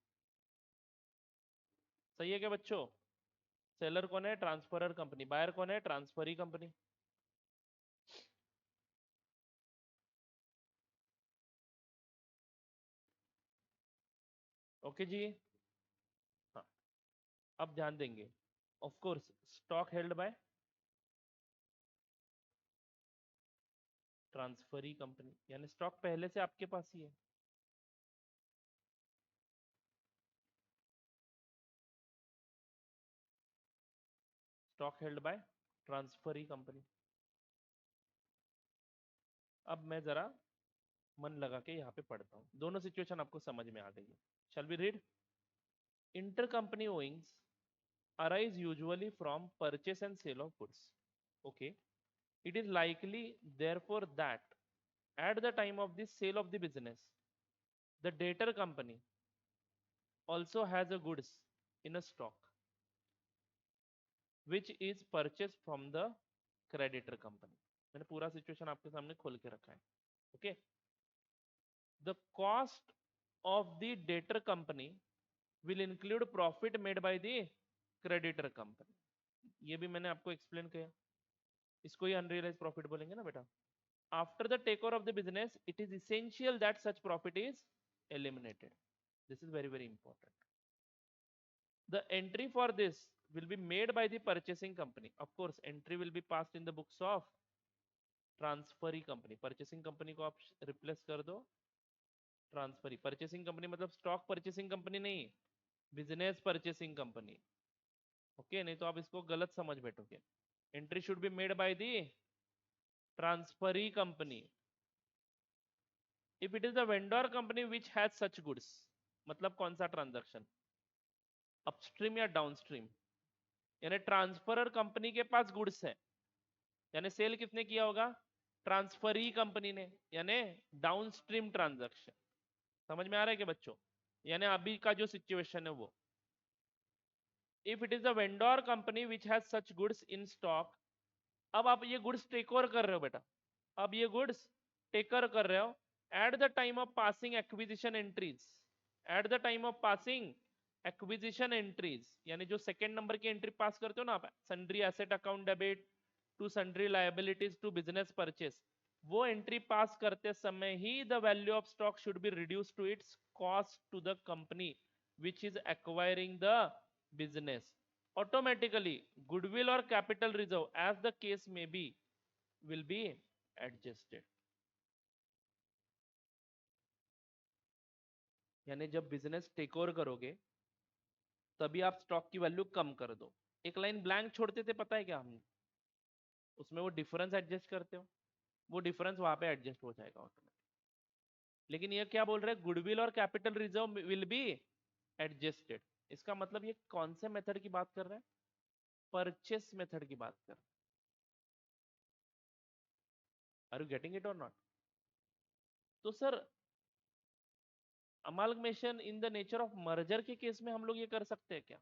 सही है क्या बच्चों? सेलर कौन है? Transferor company. बायर कौन है? Transferee company. ओके जी. हाँ. अब ध्यान देंगे. Of course stock held by transferee company, यानी स्टॉक पहले से आपके पास ही है. Stock held by transferee company. अब मैं जरा मन लगा के यहाँ पे पढ़ता हूँ. दोनों सिचुएशन आपको समझ में आ गई है. Shall we read? Intercompany owings arise usually from purchase and sale of goods. Okay. It is likely therefore that at the time of the sale of the business, the debtor company also has a goods in a stock which is purchased from the creditor company. मैंने पूरा situation आपके सामने खोल के रखा है. Okay. The cost of the debtor company will include profit made by the creditor company. ये भी मैंने आपको एक्सप्लेन किया, इसको ही अनरियलाइज प्रॉफिट बोलेंगे ना बेटा। After the take over of the business it is essential that such profit is eliminated. This is very important. The entry for this will be made by the purchasing company. Of course entry will be passed in the books of transferee company. Purchasing company को आप replace कर दो transferee. Purchasing company मतलब stock purchasing company नहीं, business purchasing company. Okay, नहीं तो आप इसको गलत समझ बैठोगे। Entry should be made by the transferee company. If it is the vendor company which has such goods, मतलब कौन सा ट्रांजैक्शन, अपस्ट्रीम या डाउनस्ट्रीम। यानी ट्रांसफरर कंपनी के पास गुड्स है, यानी सेल किसने किया होगा, ट्रांसफरी कंपनी ने, यानी डाउनस्ट्रीम ट्रांजैक्शन। समझ में आ रहा है क्या बच्चों? यानी अभी का जो सिचुएशन है वो, if it is a vendor company which has such goods in stock. अब आप ये गुड्स टेक ओवर कर रहे हो बेटा, अब ये गुड्स टेक ओवर कर रहे हो at the time of passing acquisition entries. At the time of passing acquisition entries, यानी जो सेकेंड नंबर की एंट्री पास करते हो ना आप, sundry asset account debit to sundry liabilities to business purchase, वो एंट्री पास करते समय ही the value of stock should be reduce to its cost to the company which is acquiring द business. Automatically goodwill or capital reserve as the case may be will be adjusted. यानी जब business take over करोगे तभी आप stock की value कम कर दो। एक लाइन ब्लैंक छोड़ते थे, पता है क्या हम, उसमें वो डिफरेंस एडजस्ट करते हो, वो डिफरेंस वहां पे एडजस्ट हो जाएगा ऑटोमेटिक। लेकिन ये क्या बोल रहे हैं, गुडविल और capital reserve will be adjusted. इसका मतलब ये कौन से मेथड की बात कर रहे हैं, परचेस मेथड की बात कर रहे हैं। आर यू गेटिंग इट और नॉट? तो sir amalgamation in the nature of merger के केस में हम लोग ये कर सकते हैं क्या?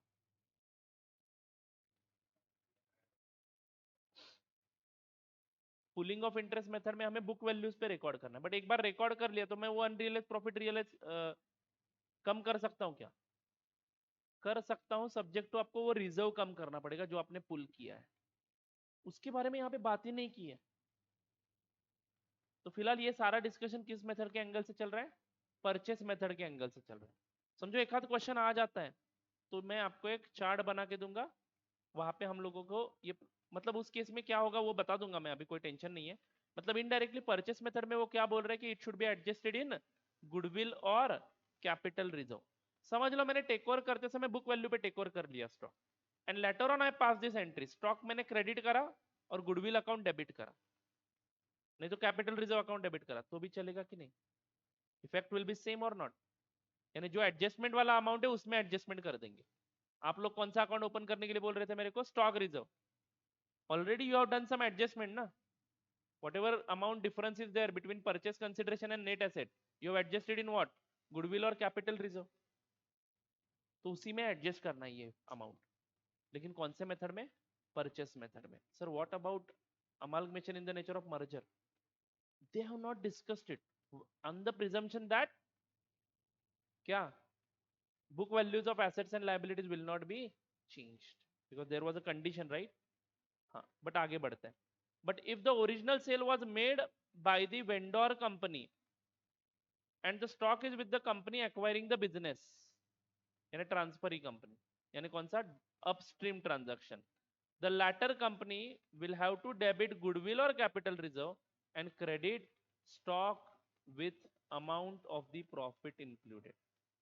पुलिंग ऑफ इंटरेस्ट मेथड में हमें बुक वैल्यूज पे रिकॉर्ड करना है, बट एक बार रिकॉर्ड कर लिया तो मैं वो अनरियलाइज प्रॉफिट रियलाइज कम कर सकता हूँ क्या? कर सकता हूँ, सब्जेक्ट तो आपको वो रिजर्व कम करना पड़ेगा जो आपने पुल किया है, उसके बारे में यहाँ पे बात ही नहीं की है। तो फिलहाल ये सारा डिस्कशन किस मेथड के एंगल से चल रहा है, परचेस मेथड के एंगल से चल रहा है। समझो एक आध क्वेश्चन आ जाता है तो मैं आपको एक चार्ट बना के दूंगा, वहां पे हम लोगों को ये, मतलब उस केस में क्या होगा वो बता दूंगा मैं, अभी कोई टेंशन नहीं है। मतलब इनडायरेक्टली परचेस मेथड में वो क्या बोल रहा है कि it should be adjusted in goodwill और कैपिटल रिजर्व। समझ लो मैंने टेक ओवर करते समय बुक वैल्यू पे टेक ओवर कर लिया stock, and later on I pass this entry, stock मैंने क्रेडिट करा और गुडविल अकाउंट डेबिट करा, नहीं तो कैपिटल रिजर्व अकाउंट डेबिट करा तो भी चलेगा कि नहीं? इफेक्ट विल बी सेम और नॉट? यानी जो एडजस्टमेंट वाला अमाउंट है उसमें एडजस्टमेंट कर देंगे। आप लोग कौन सा अकाउंट ओपन करने के लिए बोल रहे थे मेरे को, stock reserve. Already you have done some adjustment ना, whatever amount difference is there between purchase consideration and net asset, you have adjusted in what, goodwill और capital reserve। तो उसी में एडजस्ट करना है ये अमाउंट, लेकिन कौन से मेथड में, परचेस मेथड में। Sir what about amalgamation in the nature of merger? They have not discussed it on the presumption that क्या, book values of assets and liabilities will not be changed because there was a condition, right? हाँ, but आगे बढ़ते हैं। But if the original sale was made by the vendor company and the stock is with the company acquiring the business, यानी transferee company, यानी कौन सा, upstream transaction, the latter company will have to debit goodwill or capital reserve and credit stock with amount of the profit included।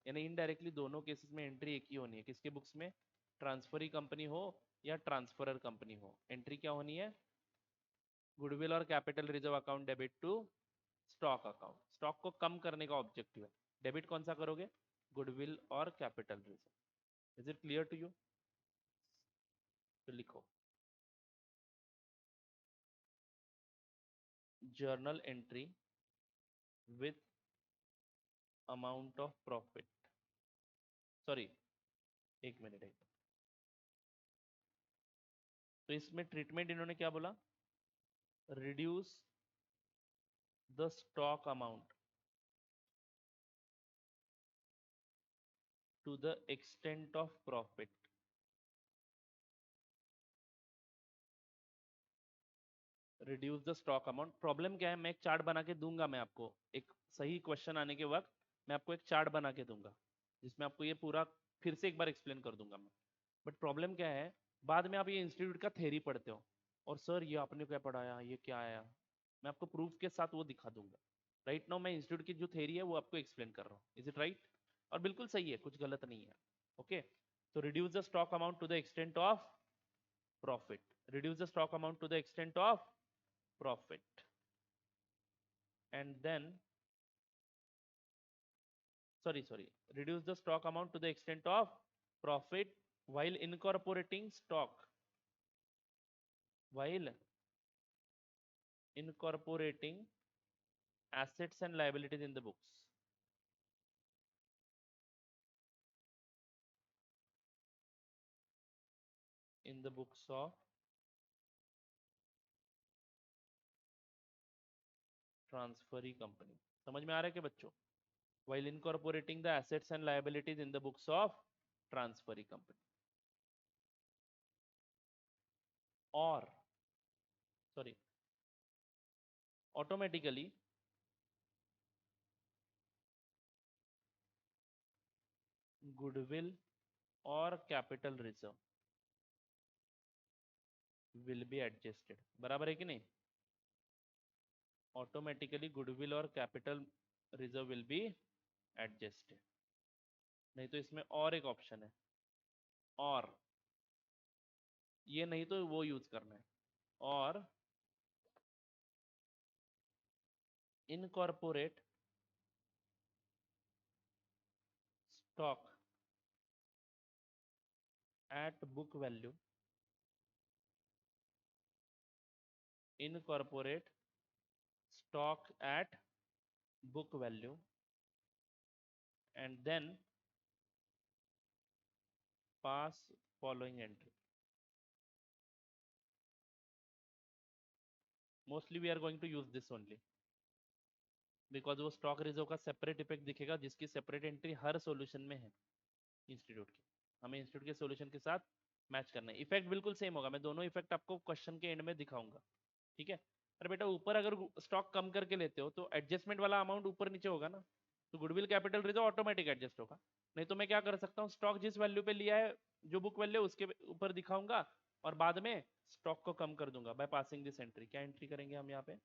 यानी indirectly दोनों cases में entry एक ही होनी है, किसके बुक्स में, ट्रांसफरी कंपनी हो या ट्रांसफरर कंपनी हो, एंट्री क्या होनी है, गुडविल और capital reserve account debit to stock account. Stock को कम करने का ऑब्जेक्टिव है, डेबिट कौन सा करोगे, गुडविल और capital reserve. Is it clear to you? तो लिखो, journal entry with amount of profit, sorry एक मिनट, तो इसमें ट्रीटमेंट इन्होंने क्या बोला, reduce the stock amount to the extent of profit. Reduce the stock amount. Problem क्या है, मैं एक चार्ट बना के दूंगा, मैं आपको एक सही क्वेश्चन आने के वक्त मैं आपको एक चार्ट बना के दूंगा जिसमें आपको ये पूरा फिर से एक बार एक्सप्लेन कर दूंगा मैं। बट प्रॉब्लम क्या है, बाद में आप ये इंस्टीट्यूट का थ्योरी पढ़ते हो और सर ये आपने क्या पढ़ाया, ये क्या आया, मैं आपको प्रूफ के साथ वो दिखा दूंगा। राइट नाउ मैं इंस्टीट्यूट की जो थ्योरी है वो आपको एक्सप्लेन कर रहा हूँ। Is it right? और बिल्कुल सही है, कुछ गलत नहीं है। ओके, तो reduce the stock amount to the extent of profit. Reduce the stock amount to the extent of profit. And then, sorry, reduce the stock amount to the extent of profit while incorporating stock, while incorporating assets and liabilities in the books. In the books of transferee company. समझ में आ रहा है क्या बच्चों? While incorporating the assets and liabilities in the books of transferee company. Or, sorry, automatically goodwill or capital reserve will be adjusted. बराबर है कि नहीं? ऑटोमेटिकली गुडविल और capital reserve will be adjusted. नहीं तो इसमें और एक ऑप्शन है, और ये नहीं तो वो यूज करना है, और incorporate stock at book value, incorporate stock at book value and then pass following entry. Mostly we are going to use this only because वो स्टॉक रिजर्व का सेपरेट इफेक्ट दिखेगा जिसकी सेपरेट एंट्री हर solution में है institute की। हमें institute के solution के साथ मैच करना है। इफेक्ट बिल्कुल सेम होगा, मैं दोनों इफेक्ट आपको क्वेश्चन के एंड में दिखाऊंगा। ठीक है? अरे बेटा ऊपर अगर स्टॉक कम करके लेते हो तो एडजस्टमेंट वाला अमाउंट ऊपर नीचे होगा ना, तो goodwill capital reserve automatic adjust होगा। नहीं तो मैं क्या कर सकता हूँ, स्टॉक जिस वैल्यू पे लिया है, जो बुक वैल्यू उसके ऊपर दिखाऊंगा और बाद में स्टॉक को कम कर दूंगा बाय पासिंग दिस एंट्री। क्या एंट्री करेंगे हम यहाँ पे?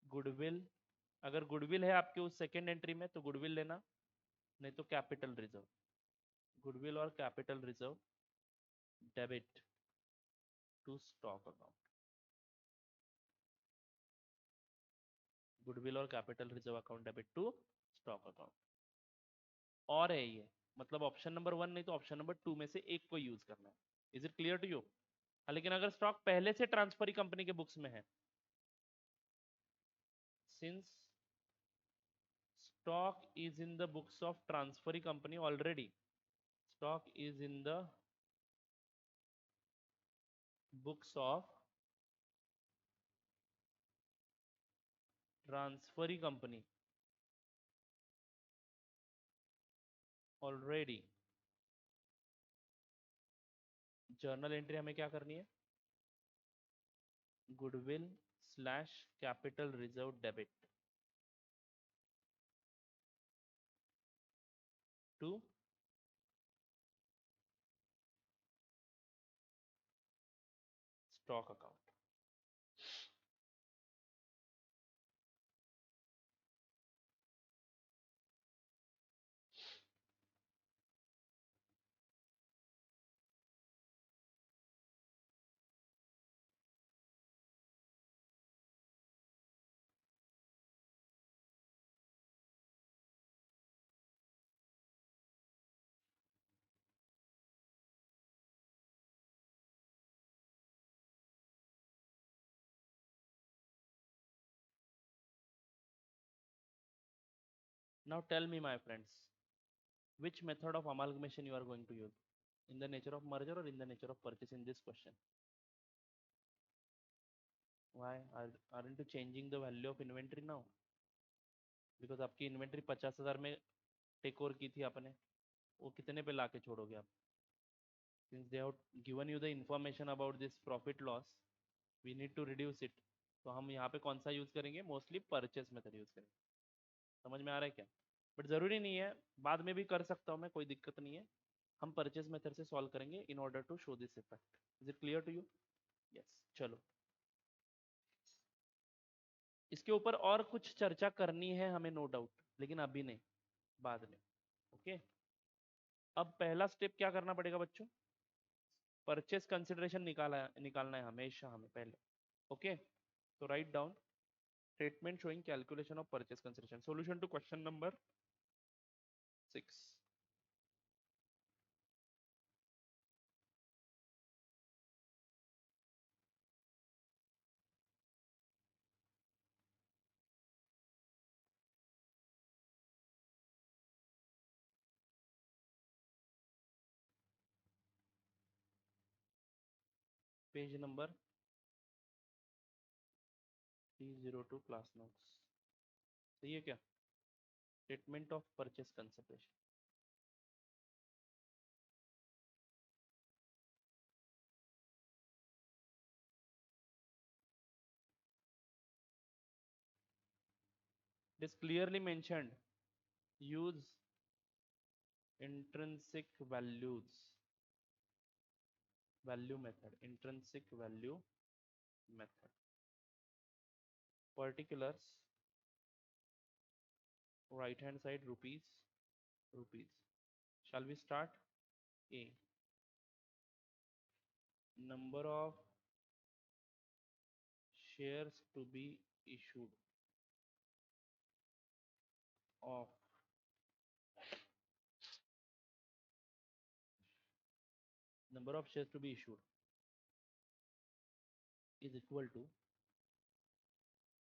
गुडविल, अगर गुडविल है आपके उस सेकेंड एंट्री में तो गुडविल लेना, नहीं तो कैपिटल रिजर्व। गुडविल और capital reserve debit to stock account. Goodwill और capital reserve account debit to stock account. और है ये, मतलब ऑप्शन नंबर 1 नहीं तो ऑप्शन नंबर 2 में से एक को यूज करना है। Is it clear to you? लेकिन अगर स्टॉक पहले से ट्रांसफरी कंपनी के बुक्स में है, since stock is in the books of transferee company already, stock is in the books of transferee company already, journal entry हमें क्या करनी है? Goodwill slash capital reserve debit to stock account. Now tell me, my friends, which method of amalgamation you are going to use? In the nature of merger or in the nature of purchase in this question? Why aren't you changing the value of inventory now? Because आपकी inventory 50,000 में take over की थी आपने, वो कितने पे लाके छोड़ोगे आप? Since they have given you the information about this profit loss, we need to reduce it. तो हम यहाँ पे कौन सा यूज करेंगे? मोस्टली परचेस मेथड यूज करेंगे। समझ में आ रहा है क्या? बट जरूरी नहीं है, बाद में भी कर सकता हूँ मैं, कोई दिक्कत नहीं है। हम परचेस मेथड से सॉल्व करेंगे in order to show this effect. Is it clear to you? Yes, चलो। इसके ऊपर और कुछ चर्चा करनी है हमें, नो डाउट, लेकिन अभी नहीं, बाद में। ओके, अब पहला स्टेप क्या करना पड़ेगा बच्चों? परचेस कंसिडरेशन निकालना है हमेशा हमें पहले। ओके, तो write down statement showing calculation of purchase consideration. Solution to question number 6। Page number 302 class notes. सही है क्या? Statement of purchase consideration. It is clearly mentioned, use intrinsic value method, intrinsic value method. Particulars, right hand side, rupees. Shall we start? A, number of shares to be issued of number of shares to be issued is equal to,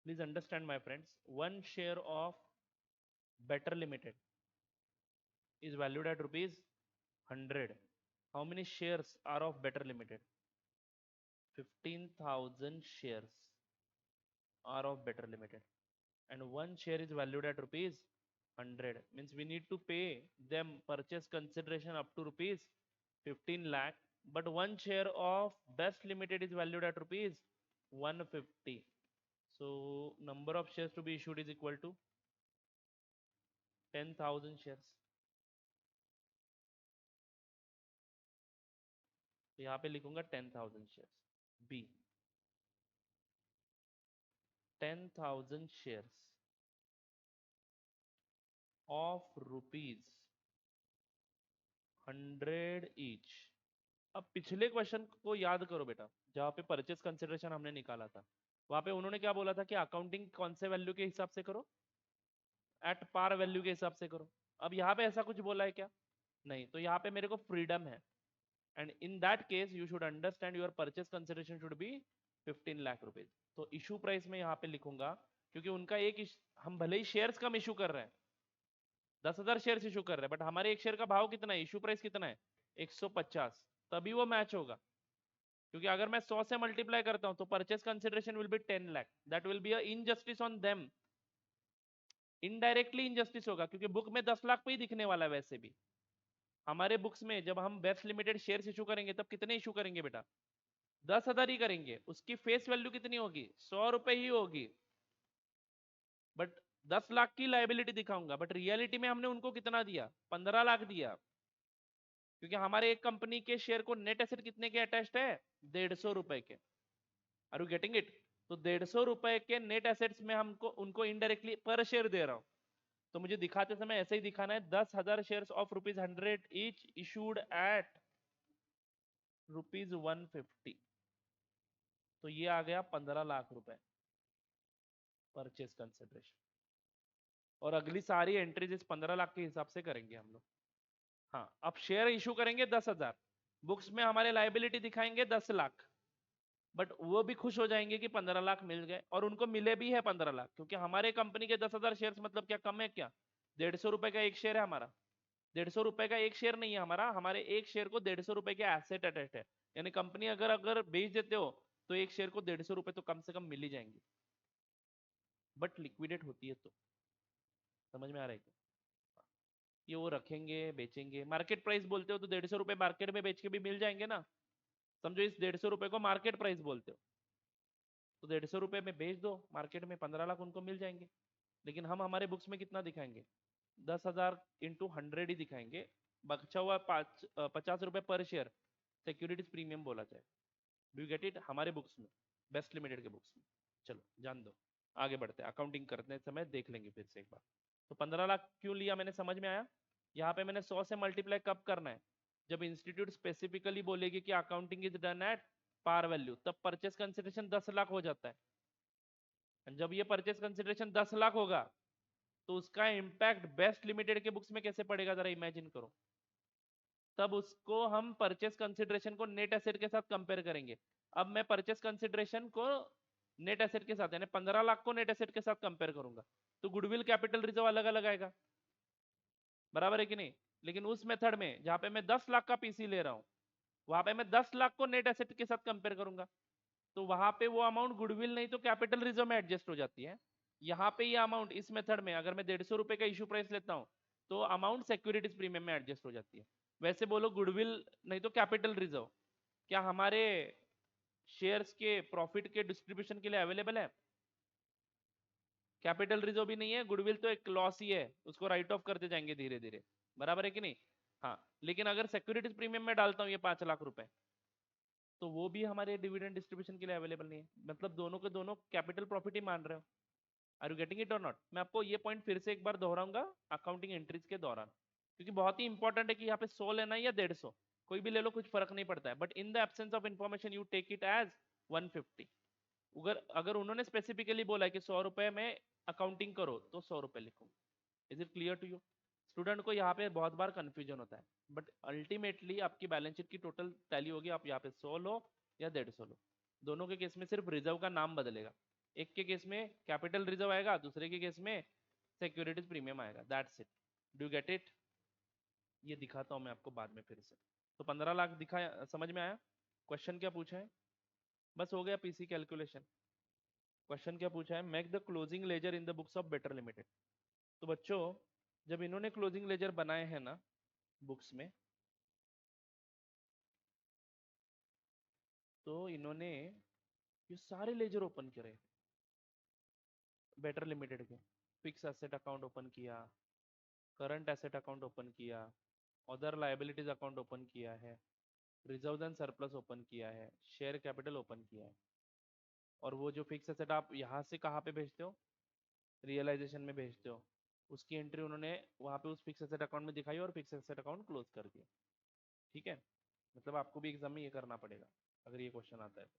please understand my friends, one share of Better Limited is valued at rupees 100. How many shares are of Better Limited? 15,000 shares are of Better Limited, and one share is valued at rupees 100. Means we need to pay them purchase consideration up to rupees 15 lakh, but one share of Best Limited is valued at rupees 150. So number of shares to be issued is equal to 10,000 shares. तो यहाँ पे लिखूंगा 10,000 shares. B, 10,000 shares of rupees 100 each. अब पिछले question को याद करो बेटा, जहाँ पे परचेस कंसिडरेशन हमने निकाला था, वहां पे उन्होंने क्या बोला था कि अकाउंटिंग कौन से वैल्यू के हिसाब से करो? एट पार वैल्यू के हिसाब से करो। अब यहाँ पे ऐसा कुछ बोला है क्या? नहीं, तो यहाँ पे मेरे को फ्रीडम है, and in that case you should understand your purchase consideration should be 15 lakh rupees. तो इशू प्राइस में यहाँ पे लिखूंगा, क्योंकि उनका हम भले ही शेयर्स कम इशू कर रहे हैं, 10,000 शेयर्स इशू कर रहे हैं, बट हमारे एक शेयर का भाव कितना है, इशू प्राइस कितना है, 150, तभी वो मैच होगा। क्योंकि अगर मैं 100 से मल्टीप्लाई करता हूं तो purchase consideration will be 10 lakh, that will be a injustice on them, indirectly injustice होगा, क्योंकि बुक में 10 लाख पे ही दिखने वाला है। वैसे भी हमारे बुक्स में जब हम बेस्ट लिमिटेड शेयर्स इशू करेंगे तब कितने इशू करेंगे बेटा? 10,000 ही करेंगे। उसकी फेस वैल्यू कितनी होगी? 100 रुपए ही होगी, बट 10 लाख की लाइबिलिटी दिखाऊंगा, बट रियलिटी में हमने उनको कितना दिया? 15 लाख दिया, क्योंकि हमारे एक कंपनी के शेयर को नेट एसेट कितने के अटैच्ड है? 150 रुपए के। Are you getting it? तो 150 रुपए के नेट एसेट्स में हमको उनको इनडायरेक्टली पर शेयर दे रहा हूं, तो मुझे दिखाते समय ऐसे ही दिखाना है, 10,000 shares of rupees 100 each issued at rupees 150। तो ये आ गया 15 लाख रुपए परचेस कंसिडरेशन, और अगली सारी एंट्रीज इस 15 लाख के हिसाब से करेंगे हम लोग। हाँ, अब शेयर इशू करेंगे 10,000, बुक्स में हमारे लाइबिलिटी दिखाएंगे 10 लाख, बट वो भी खुश हो जाएंगे कि 15 लाख मिल गए, और उनको मिले भी है 15 लाख, क्योंकि हमारे कंपनी के 10,000 शेयर मतलब क्या कम है क्या? 150 रुपए का एक शेयर है हमारा। 150 रुपए का एक शेयर नहीं है हमारा, हमारे एक शेयर को 150 रुपए के एसेट अटैच है, यानी कंपनी अगर अगर बेच देते हो तो एक शेयर को 150 रुपए तो कम से कम मिल ही जाएंगे, बट लिक्विडेट होती है तो। समझ में आ रहा है क्या? ये वो रखेंगे बेचेंगे। मार्केट प्राइस बोलते हो तो 150 रुपए मार्केट में बेच के भी मिल जाएंगे ना। समझो इस 150 रुपए को मार्केट प्राइस बोलते हो, तो 150 रुपए में बेच दो, मार्केट में 15 लाख उनको मिल जाएंगे। लेकिन हम हमारे बुक्स में कितना दिखाएंगे, 10,000 इंटू 100 ही दिखाएंगे। बचा हुआ 50 रुपए पर शेयर सिक्योरिटीज प्रीमियम बोला जाए। Do you get it? हमारे बुक्स में, बेस्ट लिमिटेड के बुक्स में। चलो जान दो, आगे बढ़ते हैं। अकाउंटिंग करते समय देख लेंगे फिर से एक बार। तो 15 लाख क्यों लिया मैंने, समझ में आया? यहाँ पे मैंने 100 से मल्टीप्लाई कब करना है, जब इंस्टीट्यूट स्पेसिफिकली बोलेगी कि accounting is done at par value, तब परचेस कंसिडरेशन 10 लाख हो जाता है। जब ये परचेस कंसिडरेशन 10 लाख होगा तो उसका इम्पैक्ट बेस्ट लिमिटेड के बुक्स में कैसे पड़ेगा, जरा इमेजिन करो। तब उसको हम परचेस कंसिडरेशन को नेट एसेट के साथ कंपेयर करेंगे। अब मैं परचेस कंसिडरेशन को नेट एसेट के साथ यानी 15 लाख को नेट एसेट के साथ कंपेयर करूंगा, तो गुडविल कैपिटल रिजर्व अलग अलग आएगा, बराबर है कि नहीं? लेकिन उस मेथड में जहां पे मैं 10 लाख का पीसी ले रहा हूं, वहां पे मैं 10 लाख को नेट एसेट के साथ कंपेयर करूंगा, तो वहां पे वो अमाउंट गुडविल नहीं तो कैपिटल रिजर्व में एडजस्ट हो जाती है। यहाँ पे ये अमाउंट इस मेथड में अगर मैं 150 रुपए का इशू प्राइस लेता हूँ तो अमाउंट सिक्योरिटीज प्रीमियम में एडजस्ट हो जाती है। वैसे बोलो गुडविल नहीं तो कैपिटल रिजर्व क्या हमारे शेयर्स के प्रॉफिट के डिस्ट्रीब्यूशन के लिए अवेलेबल है? कैपिटल रिजर्व भी नहीं है, गुडविल तो एक लॉस ही है, उसको राइट ऑफ करते जाएंगे धीरे धीरे, बराबर है कि नहीं? हाँ, लेकिन अगर सिक्योरिटीज प्रीमियम में डालता हूँ ये 5 लाख रुपए, तो वो भी हमारे डिविडेंड डिस्ट्रीब्यूशन के लिए अवेलेबल नहीं है। मतलब दोनों के दोनों कैपिटल प्रॉफिट ही मान रहे हो। आर यू गेटिंग इट और नॉट? मैं आपको ये पॉइंट फिर से एक बार दोहराऊंगा अकाउंटिंग एंट्रीज के दौरान, क्योंकि बहुत ही इंपॉर्टेंट है कि यहाँ पे 100 लेना है या 150, कोई भी ले लो कुछ फर्क नहीं पड़ता है, but in the absence of information you take it as 150। अगर अगर उन्होंने स्पेसिफिकली बोला है कि 100 रुपए में अकाउंटिंग करो तो 100 रुपए लिखो। Is it clear to you? Student को यहाँ पे बहुत बार कंफ्यूजन होता है, बट अल्टीमेटली आपकी बैलेंस शीट की टोटल टैली होगी, आप यहाँ पे 100 लो या 150 लो, दोनों के केस में सिर्फ रिजर्व का नाम बदलेगा। एक के केस में कैपिटल रिजर्व आएगा, दूसरे के केस में सिक्योरिटीज प्रीमियम आएगा, that's it. Do get it? ये दिखाता हूँ मैं आपको बाद में फिर से। तो 15 लाख दिखा, समझ में आया? क्वेश्चन क्या पूछा है? बस हो गया पीसी कैलकुलेशन। क्वेश्चन क्या पूछा है, make the closing ledger in the books of better limited. तो बच्चों जब इन्होंने क्लोजिंग लेजर बनाए हैं ना बुक्स में, तो इन्होंने ये सारे लेजर ओपन करे बेटर लिमिटेड के। फिक्स एसेट अकाउंट ओपन किया, करंट एसेट अकाउंट ओपन किया, अदर लायबिलिटीज अकाउंट ओपन किया है, रिजर्व एंड सरप्लस ओपन किया है, शेयर कैपिटल ओपन किया है। और वो जो फिक्स एसेट आप यहाँ से कहाँ पे भेजते हो, रियलाइजेशन में भेजते हो, उसकी एंट्री उन्होंने वहाँ पे उस फिक्स एसेट अकाउंट में दिखाई और फिक्स एसेट अकाउंट क्लोज कर दिया। ठीक है? मतलब आपको भी एग्जाम में ये करना पड़ेगा अगर ये क्वेश्चन आता है तो।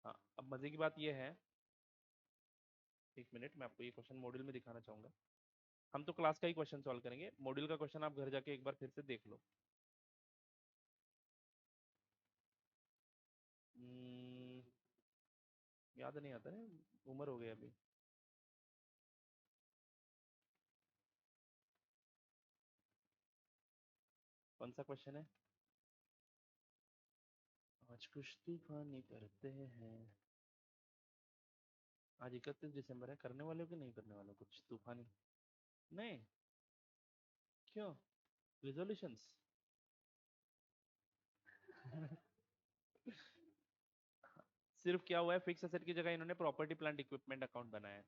हाँ, अब मजे की बात ये है, एक मिनट मैं आपको ये क्वेश्चन मॉड्यूल में दिखाना चाहूंगा। हम तो क्लास का ही क्वेश्चन सॉल्व करेंगे, मॉड्यूल का क्वेश्चन आप घर जाके एक बार फिर से देख लो। हम्म, याद नहीं आता है, उम्र हो गई अभी। कौन सा क्वेश्चन है? आज कुछ तूफानी करते हैं। आज 31 दिसंबर है, करने वाले हो कि नहीं करने वाले हो कुछ तूफानी? नहीं? क्यों? रिजोल्यूशंस? सिर्फ क्या हुआ है, फिक्स एसेट की जगह इन्होंने प्रॉपर्टी प्लांट इक्विपमेंट अकाउंट बनाया है।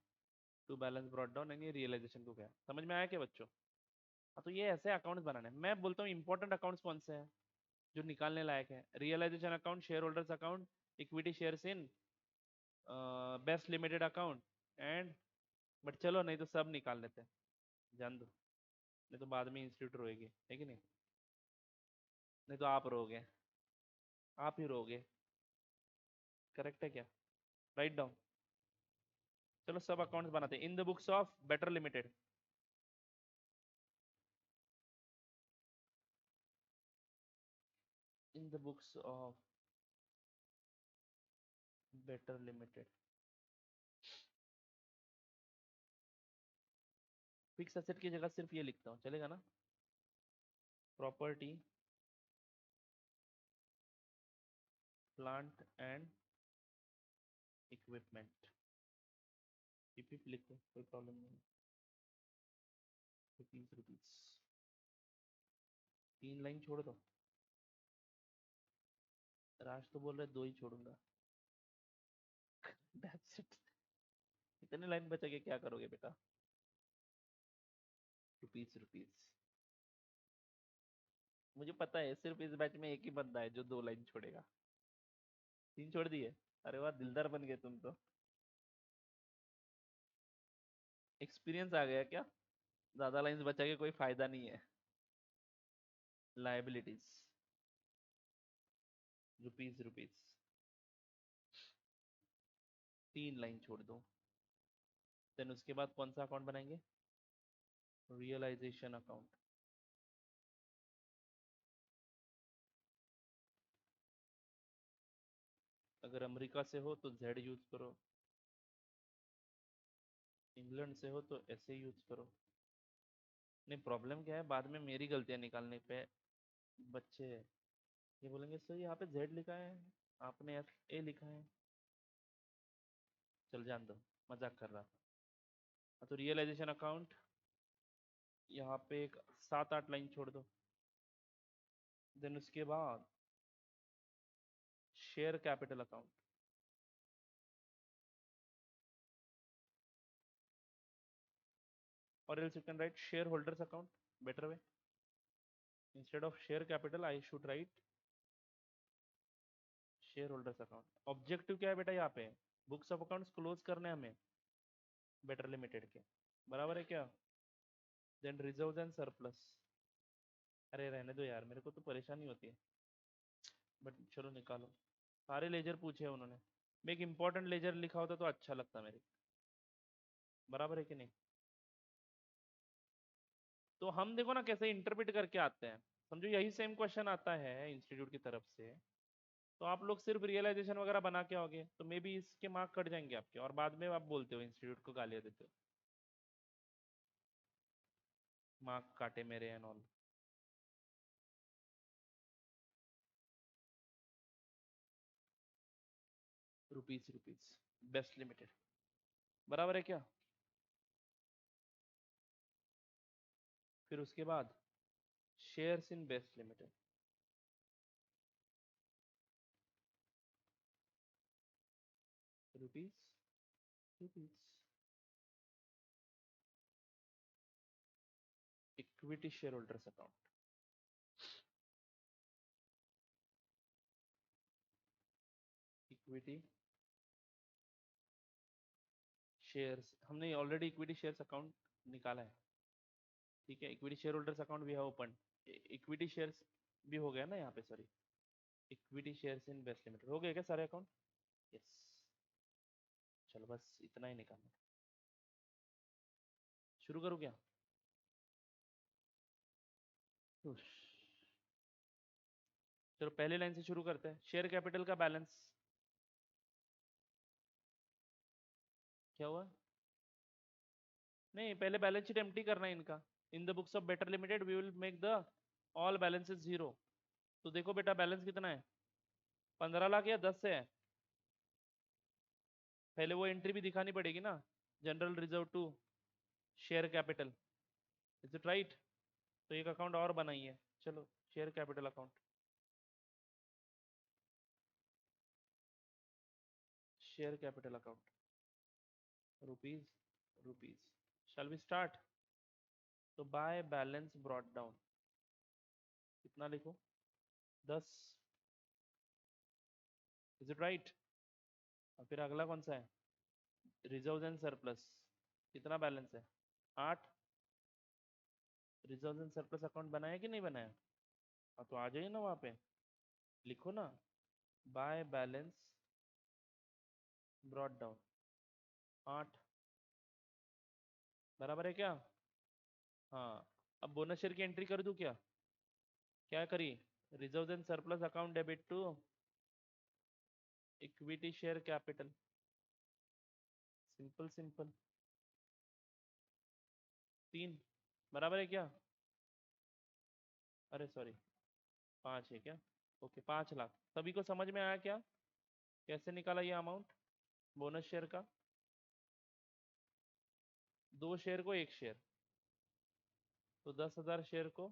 To balance brought down and realisation को क्या समझ में आया क्या बच्चों? हाँ, तो ये ऐसे अकाउंट्स बनाने हैं। मैं बोलता हूँ इंपॉर्टेंट अकाउंट्स कौन से हैं जो निकालने लायक है, realisation account, share holders account, equity shares in best limited account and, but चलो नहीं तो सब निकाल लेते हैं, जान दो, नहीं तो बाद में इंस्टीट्यूट रोएगी, है कि नहीं? नहीं तो आप रोगे, आप ही रोगे। करेक्ट है क्या? Write down. चलो सब अकाउंट्स बनाते हैं in the books of better limited. In the books of better limited. Fix asset की जगह सिर्फ ये लिखता हूँ, चलेगा ना? प्रॉपर्टी प्लांट एंड इक्विपमेंट, पीपीप लिखो, कोई प्रॉब्लम नहीं। ₹15। 3 लाइन छोड़ दो। राज तो बोल रहे 2 ही छोड़ूंगा। That's it. इतने लाइन बचेगी क्या करोगे बेटा? Rupees rupees. मुझे पता है सिर्फ इस बैच में एक ही बंदा है जो 2 लाइन छोड़ेगा। 3 छोड़ दिए। अरे वाह, दिलदार बन गए तुम तो। एक्सपीरियंस आ गया क्या? ज्यादा लाइंस बचा के कोई फायदा नहीं है। लाइबिलिटीज। Rupees rupees. 3 लाइन छोड़ दो। देन उसके बाद कौन सा अकाउंट बनाएंगे? Realisation account. अगर अमेरिका से हो तो जेड यूज करो, इंग्लैंड से हो तो ऐसे यूज करो। नहीं, प्रॉब्लम क्या है, बाद में मेरी गलतियां निकालने पे बच्चे ये बोलेंगे सर यहाँ पे जेड लिखा है, आपने एफ ए लिखा है। चल जान दो, मजाक कर रहा था। हाँ, तो रियलाइजेशन अकाउंट यहाँ पे एक 7-8 लाइन छोड़ दो। देन उसके बाद शेयर कैपिटल अकाउंट। और else you can write shareholders account, better way. Instead of share capital I should write shareholders account. Objective क्या है बेटा यहाँ पे? बुक्स ऑफ अकाउंट्स क्लोज करने हमें बेटर लिमिटेड के, बराबर है क्या? Then reserve and surplus. अरे रहने दो यार, मेरे को तो परेशानी होती है, बट चलो निकालो। सारे लेजर पूछे हैं उन्होंने। मैं एक इंपॉर्टेंट लेजर लिखा होता तो अच्छा लगता मेरे, बराबर है कि नहीं? तो हम देखो ना कैसे इंटरप्रेट करके आते हैं। समझो यही सेम क्वेश्चन आता है इंस्टीट्यूट की तरफ से, तो आप लोग सिर्फ रियलाइजेशन वगैरह बना के आओगे तो मे बी इसके मार्क कट जाएंगे आपके, और बाद में आप बोलते हो इंस्टीट्यूट को गालियां देते हो, मार्क काटे मेरे and all. Rupees rupees. Best limited, बराबर है क्या? फिर उसके बाद shares in best limited. Rupees rupees. Equity share holders account. Equity shares, हमने ऑलरेडी इक्विटी शेयर्स अकाउंट निकाला है। ठीक है, equity share holders account we have open. Equity shares भी हो गया ना यहाँ पे, sorry. Equity shares in best limited हो गए क्या सारे अकाउंट? यस। चलो बस इतना ही निकालना। शुरू करूँ क्या? उश। चलो पहले लाइन से शुरू करते हैं। शेयर कैपिटल का बैलेंस क्या हुआ? नहीं, पहले बैलेंस शीट एम्प्टी करना है इनका। In the books of better limited we will make the all balances zero. तो देखो बेटा बैलेंस कितना है, 15 लाख या 10 से है? पहले वो एंट्री भी दिखानी पड़ेगी ना, general reserve to share capital. Is it right? तो एक अकाउंट और बनाइए। चलो share capital account. Share capital account. Rupees rupees. Shall we start? तो बाय बैलेंस ब्रॉट डाउन कितना लिखो? 10। Is it right? और फिर अगला कौन सा है? Reserve and surplus. कितना बैलेंस है? 8। रिजर्व एंड सरप्लस अकाउंट बनाया कि नहीं बनाया? हाँ तो आ जाइए ना वहाँ पे, लिखो ना, बाय बैलेंस ब्रॉट डाउन 8। बराबर है क्या? हाँ। अब बोनस शेयर की एंट्री कर दूं क्या? क्या करी? Reserve and surplus account debit to equity share capital. Simple simple. 3। बराबर है क्या? अरे सॉरी, 5 है क्या? ओके, 5 लाख। सभी को समझ में आया क्या कैसे निकाला ये अमाउंट बोनस शेयर का? 2 शेयर को 1 शेयर, तो 10,000 शेयर को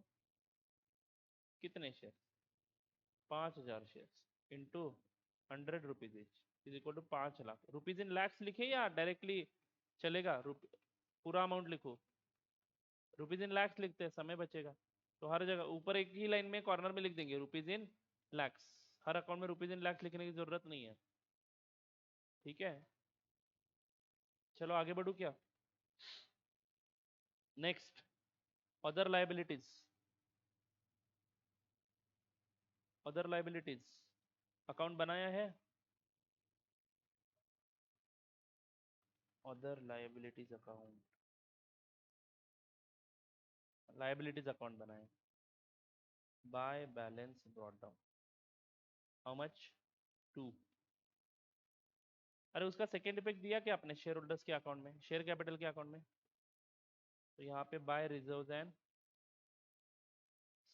कितने share? 5,000 share into 100 rupees is equal to 5 lakh rupees in lakhs लिखे या डायरेक्टली चलेगा? पूरा अमाउंट लिखो, रुपीज इन लैक्स लिखते हैं, समय बचेगा। तो हर जगह ऊपर एक ही लाइन में कॉर्नर में लिख देंगे rupees in lakhs. Her account में रुपीज इन लैक्स लिखने की जरूरत नहीं है, ठीक है। चलो आगे बढ़ू क्या? Next, other liabilities. Other liabilities account बनाया है? Other liabilities account, liabilities account बनाए। By balance brought down, how much? 2। अरे उसका सेकेंड इफेक्ट दिया क्या आपने शेयर होल्डर्स के अकाउंट में, शेयर कैपिटल के अकाउंट में? तो यहाँ पे by reserve and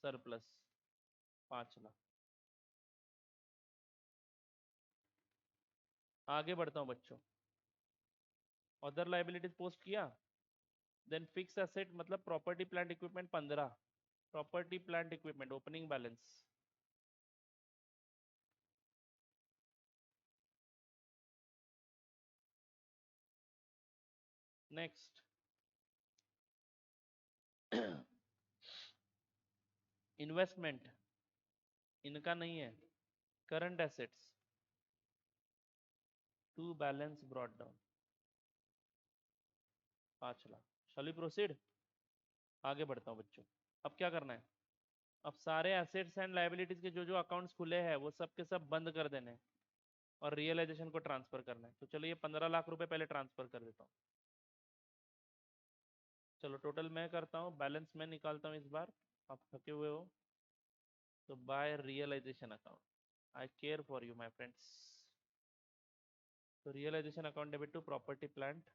surplus 5 lakh. आगे बढ़ता हूँ बच्चों, अदर लाइबिलिटीज पोस्ट किया, देन फिक्स एसेट मतलब property plant equipment 15, property plant equipment opening balance. Next, investment इनका नहीं है, current assets to balance brought down 5 lakh. Shall we proceed? आगे बढ़ता हूँ बच्चों, अब क्या करना है? अब सारे एसेट्स एंड लाइबिलिटीज के जो जो अकाउंट्स खुले हैं वो सब के सब बंद कर देने और रियलाइजेशन को ट्रांसफर करना है। तो चलो ये 15 लाख रुपए पहले ट्रांसफर कर देता हूँ। चलो टोटल मैं करता हूँ, बैलेंस मैं निकालता हूँ इस बार, आप थके हुए हो तो by realisation account, I care for you my friends. तो realisation account debit to property plant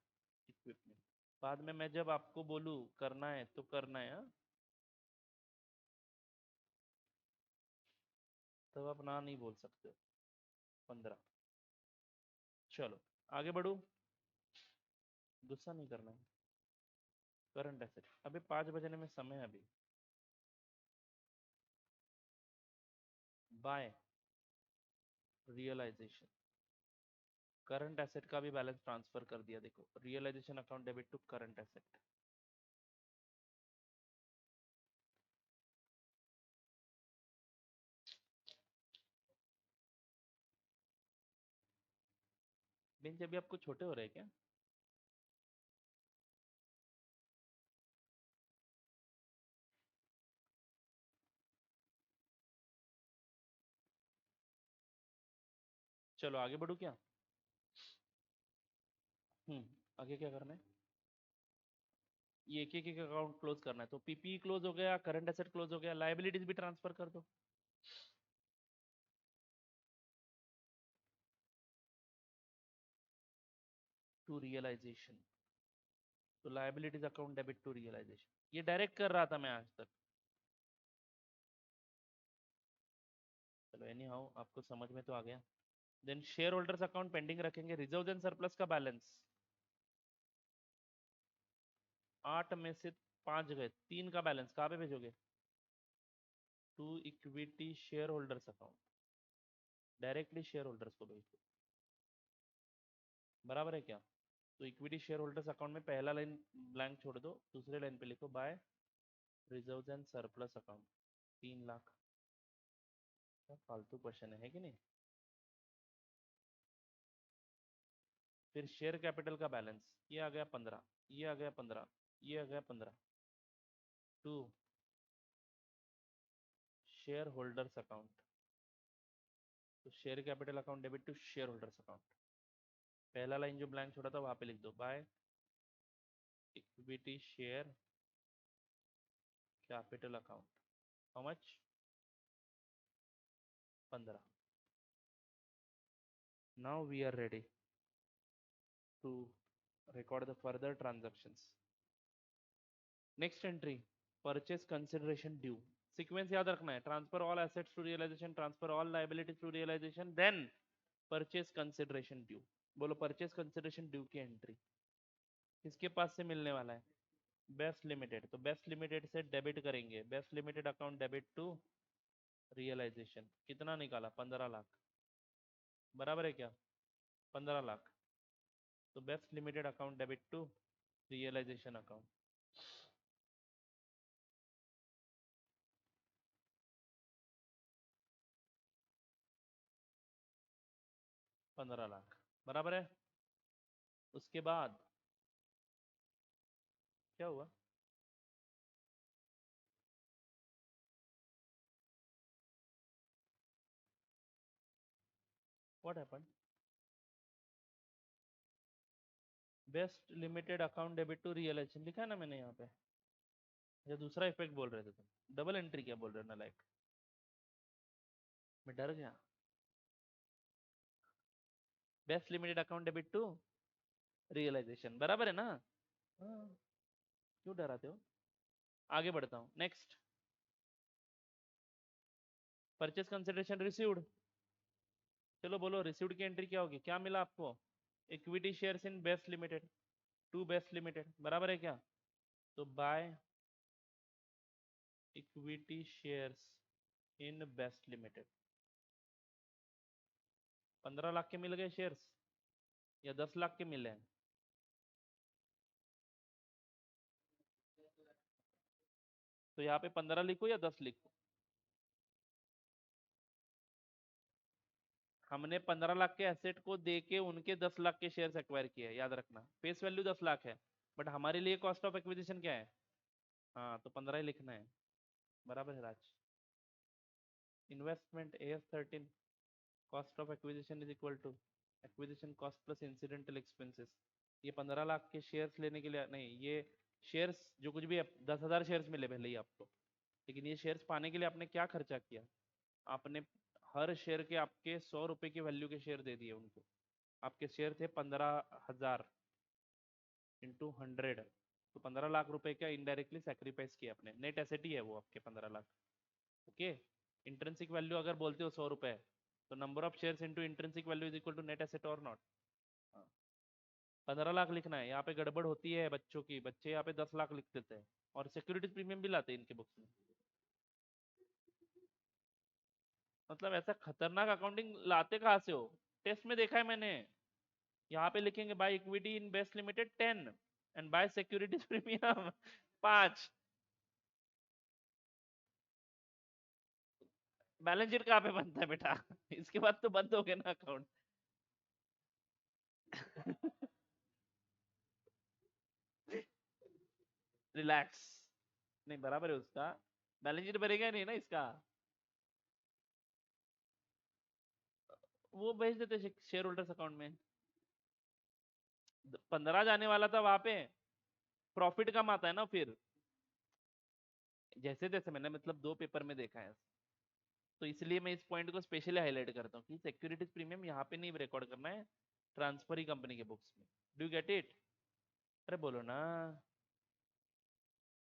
equipment. बाद में मैं जब आपको बोलूँ करना है तो करना है, हाँ? तब आप ना नहीं बोल सकते। 15। चलो आगे बढ़ू, गुस्सा नहीं करना है। करंट एसेट, अभी 5 बजने में समय है अभी। बाय रियलाइजेशन, करंट एसेट का भी बैलेंस ट्रांसफर कर दिया, देखो realisation account debit to current asset. Bench अभी आपको छोटे हो रहे हैं क्या? चलो आगे बढ़ू क्या? आगे क्या करना है? ये एक एक अकाउंट क्लोज करना है। तो पीपी क्लोज हो गया, करंट एसेट क्लोज हो गया, लाइबिलिटीज भी ट्रांसफर कर दो। टू रियलाइजेशन, तो liabilities account debit to realisation, ये डायरेक्ट कर रहा था मैं आज तक। चलो एनी हाउ आपको समझ में तो आ गया। Then share holders account pending रखेंगे, रिजर्व एंड सरप्लस का बैलेंस 8 में से 5 गए, 3 का बैलेंस कहाँ पे भेजोगे? To equity share holders account, directly share holders को भेज दो। बराबर है क्या? तो इक्विटी शेयर होल्डर्स अकाउंट में पहला लाइन ब्लैंक छोड़ दो, दूसरे लाइन पे लिखो by reserve and surplus account 3 lakh. क्या फालतू क्वेश्चन है कि नहीं? फिर शेयर कैपिटल का बैलेंस, ये आ गया 15, ये आ गया 15, ये आ गया 15। टू शेयर होल्डर्स अकाउंट, तो share capital account debit to share holders account. पहला लाइन जो ब्लैंक छोड़ा था वहां पे लिख दो by equity share capital account, how much? 15। Now we are ready to record the further transactions. Next entry, purchase consideration due. Sequence याद रखना है, transfer all assets to realization, transfer all liabilities to realization, then purchase consideration due. बोलो purchase consideration due की entry किसके पास से मिलने वाला है? Best Limited. तो बेस्ट लिमिटेड से डेबिट करेंगे, Best limited account debit to realisation कितना निकाला? 15 लाख, बराबर है क्या? 15 लाख। तो Best limited account debit to realisation account, 15 lakh, बराबर है। उसके बाद क्या हुआ? What happen? Best limited account debit to realisation लिखा है ना मैंने यहाँ पे, या दूसरा इफेक्ट बोल रहे थे तुम? डबल एंट्री क्या बोल रहे हो ना, लाइक मैं डर गया। Best limited account debit to realisation, बराबर है ना? हाँ, क्यों डराते हो? आगे बढ़ता हूँ, नेक्स्ट। परचेस कंसिडरेशन रिसीव्ड, चलो बोलो रिसीव्ड की एंट्री क्या होगी? क्या मिला आपको? Equity shares in best Limited to best limited, बराबर है क्या? तो by equity shares in best Limited, 15 lakh के मिल गए शेयर्स या 10 लाख के मिले हैं? तो यहाँ पे 15 लिखो या 10 लिखो? हमने 15 लाख के एसेट को दे के उनके 10 लाख के शेयर्स एक्वायर किए हैं, याद रखना। फेस वैल्यू 10 लाख है, बट हमारे लिए कॉस्ट ऑफ एक्विजिशन क्या है? हाँ, तो 15 ही लिखना है, बराबर है Raj. Investment AS13, cost of acquisition is equal to acquisition cost plus incidental expenses. ये 15 लाख के शेयर्स लेने के लिए नहीं, ये शेयर्स जो कुछ भी 10,000 शेयर्स मिले भले ही आपको, लेकिन ये शेयर्स पाने के लिए आपने क्या खर्चा किया? आपने हर शेयर के आपके 100 रुपए की वैल्यू के शेयर दे दिए उनको। आपके शेयर थे 15,000 इंटू 100, तो 15 लाख रुपए का इनडायरेक्टली सेक्रीफाइस किया आपने। नेट एसेट ही है वो आपके 15 लाख। ओके, इंट्रिंसिक वैल्यू अगर बोलते हो 100 रुपए, तो number of shares into intrinsic value is equal to net asset और नॉट? 15 लाख लिखना है। यहाँ पे गड़बड़ होती है बच्चों की, बच्चे यहाँ पे 10 लाख लिख देते हैं और सिक्योरिटी प्रीमियम भी लाते हैं इनके बुक्स में। मतलब ऐसा खतरनाक अकाउंटिंग लाते कहाँ से हो? टेस्ट में देखा है मैंने। यहाँ पे लिखेंगे by equity in best Limited 10 and by securities premium 5। Balance sheet कहाँ पे बनता है बेटा? इसके बाद तो बंद हो गया ना अकाउंट। रिलैक्स, नहीं बराबर है उसका, बैलेंस शीट बनेगा नहीं ना इसका। वो भेज देते शेयर होल्डर्स अकाउंट में। 15 जाने वाला था वहां पे, प्रॉफिट कम आता है ना फिर। जैसे जैसे मैंने मतलब 2 पेपर में देखा है, तो इसलिए मैं इस पॉइंट को स्पेशली हाईलाइट करता हूँ कि सिक्योरिटीज प्रीमियम यहाँ पे नहीं रिकॉर्ड करना है, ट्रांसफर ही कंपनी के बुक्स में। Do get it? अरे बोलो ना।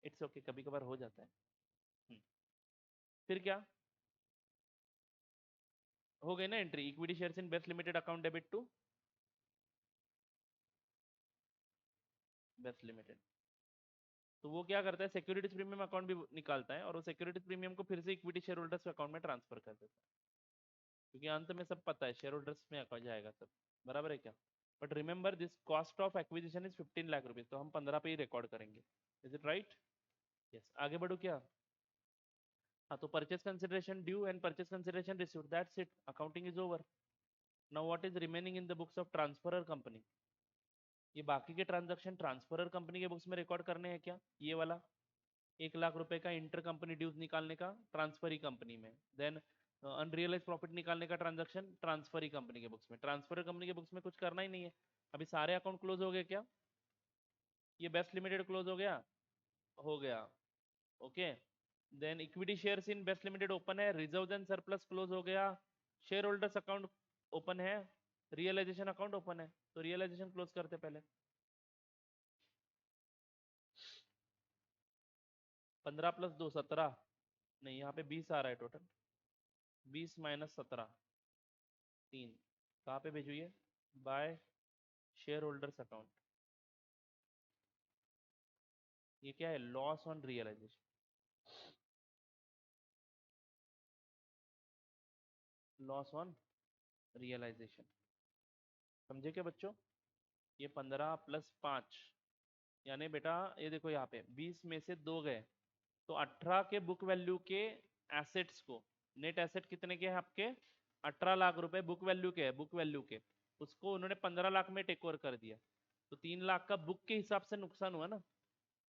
इट्स ओके, कभी कभार हो जाता है। हम्म, फिर क्या हो गई ना entry? Equity shares in best limited account debit to best Limited. तो वो क्या करता है, सिक्योरिटीज प्रीमियम अकाउंट भी निकालता है और वो सिक्योरिटीज प्रीमियम को फिर से इक्विटी शेयर होल्डर्स अकाउंट में ट्रांसफर कर देता है, क्योंकि अंत में सब पता है शेयर होल्डर्स में अकाउंट जाएगा सब, बराबर है क्या? But remember this cost of acquisition is 15 lakh rupees, तो हम 15 पे ही रिकॉर्ड करेंगे। Is it right? यस, आगे बढ़ो क्या? हाँ, तो purchase consideration due and purchase consideration received, that's it, accounting is over. Now what is remaining in the books of transferor company? ये बाकी के ट्रांजैक्शन ट्रांसफरर कंपनी के बुक्स में रिकॉर्ड करने हैं क्या? ये वाला 1 लाख रुपए का इंटर कंपनी ड्यूज निकालने का ट्रांसफरी कंपनी में, देन अनरियलाइज प्रॉफिट निकालने का ट्रांजैक्शन ट्रांसफरी कंपनी के बुक्स में। ट्रांसफर कंपनी के बुक्स में कुछ करना ही नहीं है। अभी सारे अकाउंट क्लोज हो गए क्या? ये बेस्ट लिमिटेड क्लोज हो गया? हो गया। Okay, then equity shares in best Limited open है, रिजर्व एंड सरप्लस क्लोज हो गया, शेयर होल्डर्स अकाउंट ओपन है, रियलाइजेशन अकाउंट ओपन है। तो रियलाइजेशन क्लोज करते पहले। 15 प्लस 2 17, नहीं यहाँ पे 20 आ रहा है टोटल। 20 माइनस 17 3, कहाँ पे भेजू ये? By share holders account. ये क्या है? Loss on realisation. Loss on realisation. समझे क्या बच्चों? ये 15 प्लस 5 यानी बेटा ये देखो यहाँ पे 20 में से 2 गए तो 18 के बुक वैल्यू के एसेट्स को, नेट एसेट कितने के हैं आपके? 18 लाख रुपए बुक वैल्यू के है, बुक वैल्यू के, उसको उन्होंने 15 लाख में टेक ओवर कर दिया। तो 3 लाख का बुक के हिसाब से नुकसान हुआ ना,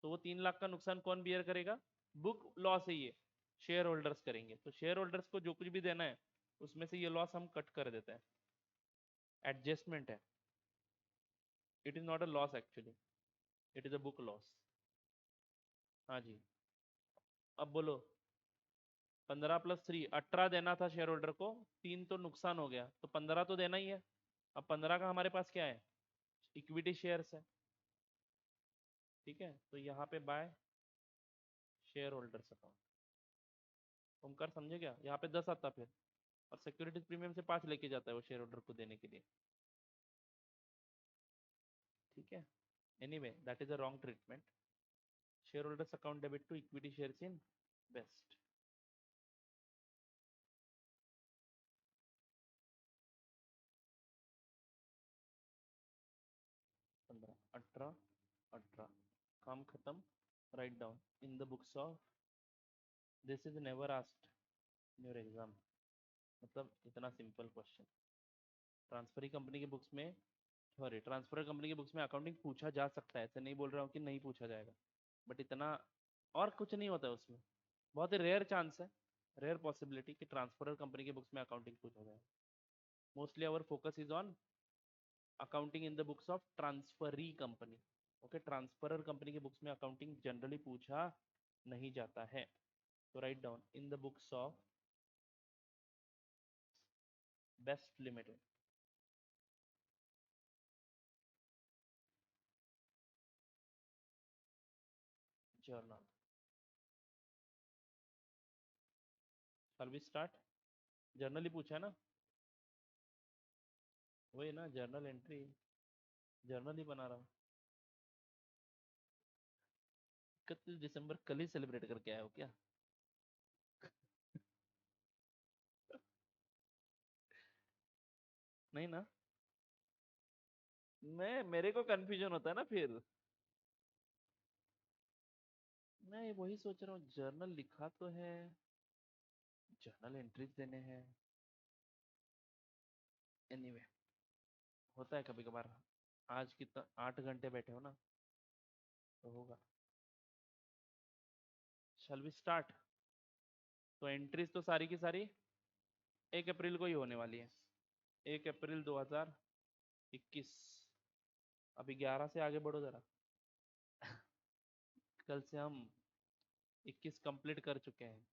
तो वो 3 लाख का नुकसान कौन बियर करेगा? बुक लॉस है ये, शेयर होल्डर्स करेंगे। तो शेयर होल्डर्स को जो कुछ भी देना है उसमें से ये लॉस हम कट कर देते हैं, एडजस्टमेंट है। It is not a loss actually, it is a book loss. हाँ जी, अब बोलो। 15 + 3 18 देना था शेयर होल्डर को, 3 तो नुकसान हो गया, तो 15 तो देना ही है। अब 15 का हमारे पास क्या है? इक्विटी शेयर्स है। ठीक है, तो यहाँ पे बाय शेयर होल्डर्स अकाउंट। तुम कर समझे क्या? यहाँ पे 10 आता फिर, और सिक्योरिटीज प्रीमियम से 5 लेके जाता है वो शेयर होल्डर को देने के लिए। ठीक है, anyway that is a wrong treatment. Share holders account debit to equity shares in Best. 15 18 18 काम खत्म। Write down in the books of, this is never asked in your exam. मतलब इतना सिंपल क्वेश्चन ट्रांसफरी कंपनी के books में, sorry transfer company के books में accounting पूछा जा सकता है, ऐसे नहीं बोल रहा हूँ कि नहीं पूछा जाएगा, बट इतना और कुछ नहीं होता है उसमें। बहुत ही रेयर चांस है, रेयर पॉसिबिलिटी कि ट्रांसफर कंपनी के बुक्स में अकाउंटिंग पूछा जाए। Mostly our focus is on accounting in the books of transferee company. Okay, transferor company के बुक्स में अकाउंटिंग जनरली पूछा नहीं जाता है। तो write down in the books of Best Limited journal. Shall we start? Journal ही पूछा है ना, वही ना जर्नल एंट्री, जर्नल ही बना रहा हूँ। 31 दिसंबर कल ही सेलिब्रेट करके आया हो क्या? नहीं ना, मैं मेरे को कंफ्यूजन होता है ना फिर। मैं वही सोच रहा हूँ, जर्नल लिखा तो है, जर्नल एंट्रीज देने हैं। एनीवे होता है कभी कभार। आज कितना 8 घंटे बैठे हो ना, तो होगा। Shall we start? तो एंट्रीज तो सारी की सारी 1 अप्रैल को ही होने वाली है, 1 अप्रैल 2021। अभी 11 से आगे बढ़ो जरा। कल से हम 21 कंप्लीट कर चुके हैं।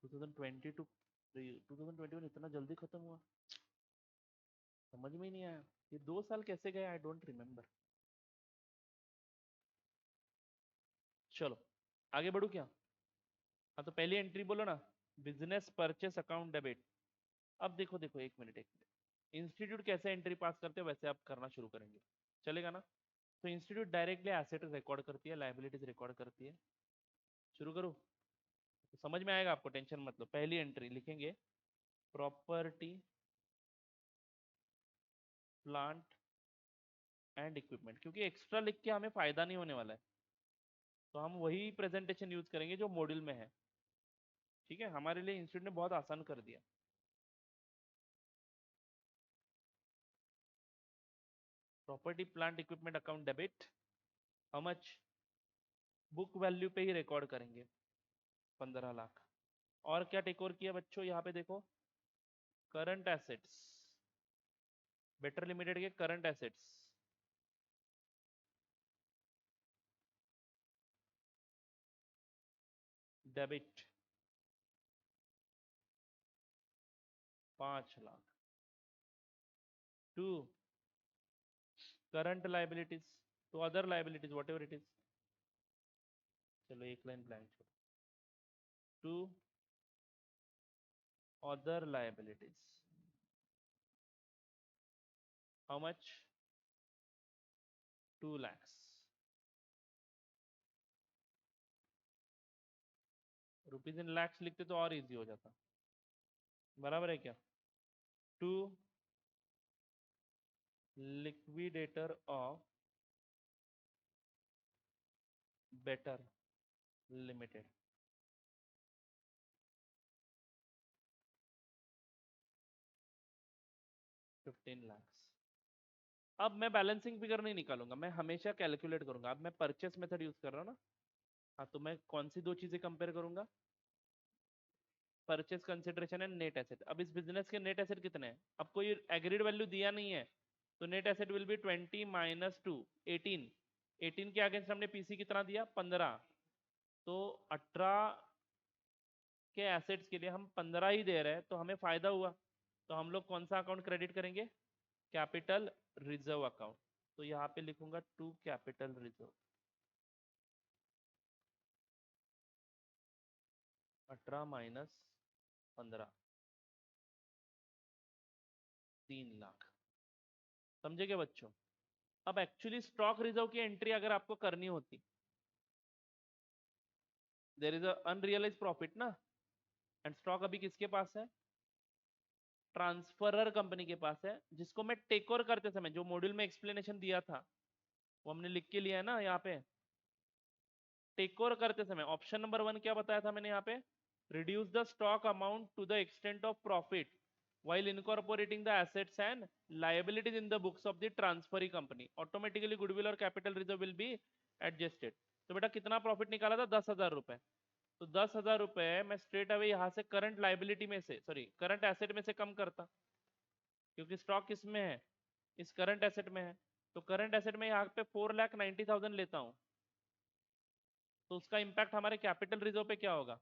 2022, 2021 इतना जल्दी खत्म हुआ, समझ में ही नहीं आया। ये 2 साल कैसे गए, आई डोंट रिमेम्बर। चलो आगे बढ़ू क्या? हाँ तो पहली एंट्री बोलो ना, बिजनेस परचेस अकाउंट डेबिट। अब देखो देखो, एक मिनट एक मिनट, इंस्टीट्यूट कैसे एंट्री पास करते हो वैसे आप करना शुरू करेंगे, चलेगा ना? तो इंस्टीट्यूट डायरेक्टली एसेट रिकॉर्ड करती है, लाइबिलिटीज रिकॉर्ड करती है। शुरू करूँ? तो समझ में आएगा आपको, टेंशन मत लो। पहली एंट्री लिखेंगे प्रॉपर्टी प्लांट एंड इक्विपमेंट, क्योंकि एक्स्ट्रा लिख के हमें फायदा नहीं होने वाला है, तो हम वही प्रेजेंटेशन यूज करेंगे जो मॉड्यूल में है। ठीक है, हमारे लिए इंस्टीट्यूट ने बहुत आसान कर दिया। Property plant equipment account debit, how much? Book value पे ही रिकॉर्ड करेंगे 15 लाख। और क्या टेक ओवर किया बच्चों, यहाँ पे देखो, करंट एसेट्स, बेटर लिमिटेड के current assets, debit 5 lakh. To current liabilities, to other liabilities whatever it is, चलो एक लाइन ब्लैंक छोड़ो। To other liabilities, how much? 2 lakhs। Rupees in lakhs लिखते तो और इजी हो जाता। बराबर है क्या? To liquidator of better Limited, 15 lakhs। अब मैं बैलेंसिंग फिगर नहीं निकालूंगा, मैं हमेशा कैलकुलेट करूंगा। अब मैं परचेस मेथड यूज कर रहा हूँ ना। हाँ, तो मैं कौन सी दो चीजें कंपेयर करूंगा? Purchase consideration and net asset. अब इस बिजनेस के नेट एसेट कितने हैं? अब कोई एग्रीड वैल्यू दिया नहीं है, तो net asset will be 20 minus 2, 18। 18 के अगेंस्ट हमने पीसी कितना दिया? 15। तो 18 के एसेट्स के लिए हम 15 ही दे रहे हैं, तो हमें फायदा हुआ। तो हम लोग कौन सा अकाउंट क्रेडिट करेंगे? Capital reserve account. तो यहाँ पे लिखूंगा to capital reserve. 18 minus 15, 3 lakh. समझे क्या बच्चों? अब एक्चुअली स्टॉक रिजर्व की एंट्री अगर आपको करनी होती, देर इज अनरियलाइज प्रॉफिट ना, एंड स्टॉक अभी किसके पास है? ट्रांसफरर कंपनी के पास है, जिसको मैं टेक ओवर करते समय जो मॉड्यूल में एक्सप्लेनेशन दिया था वो हमने लिख के लिया है ना यहाँ पे। टेक ओवर करते समय ऑप्शन नंबर 1 क्या बताया था मैंने यहाँ पे? Reduce the stock amount to the extent of profit while incorporating the assets and liabilities in the books of the transferee company, automatically goodwill और capital reserve will be adjusted। तो बेटा कितना प्रॉफिट निकाला था? 10,000 रुपए। तो 10,000 रुपए मैं स्ट्रेट अवे यहाँ से करंट लाइबिलिटी में से, सॉरी करंट एसेट में से कम करता, क्योंकि स्टॉक किस में है? इस करंट एसेट में है। तो करंट एसेट में यहाँ पे 4,90,000 लेता हूँ, तो उसका इम्पैक्ट हमारे कैपिटल रिजर्व पे क्या होगा?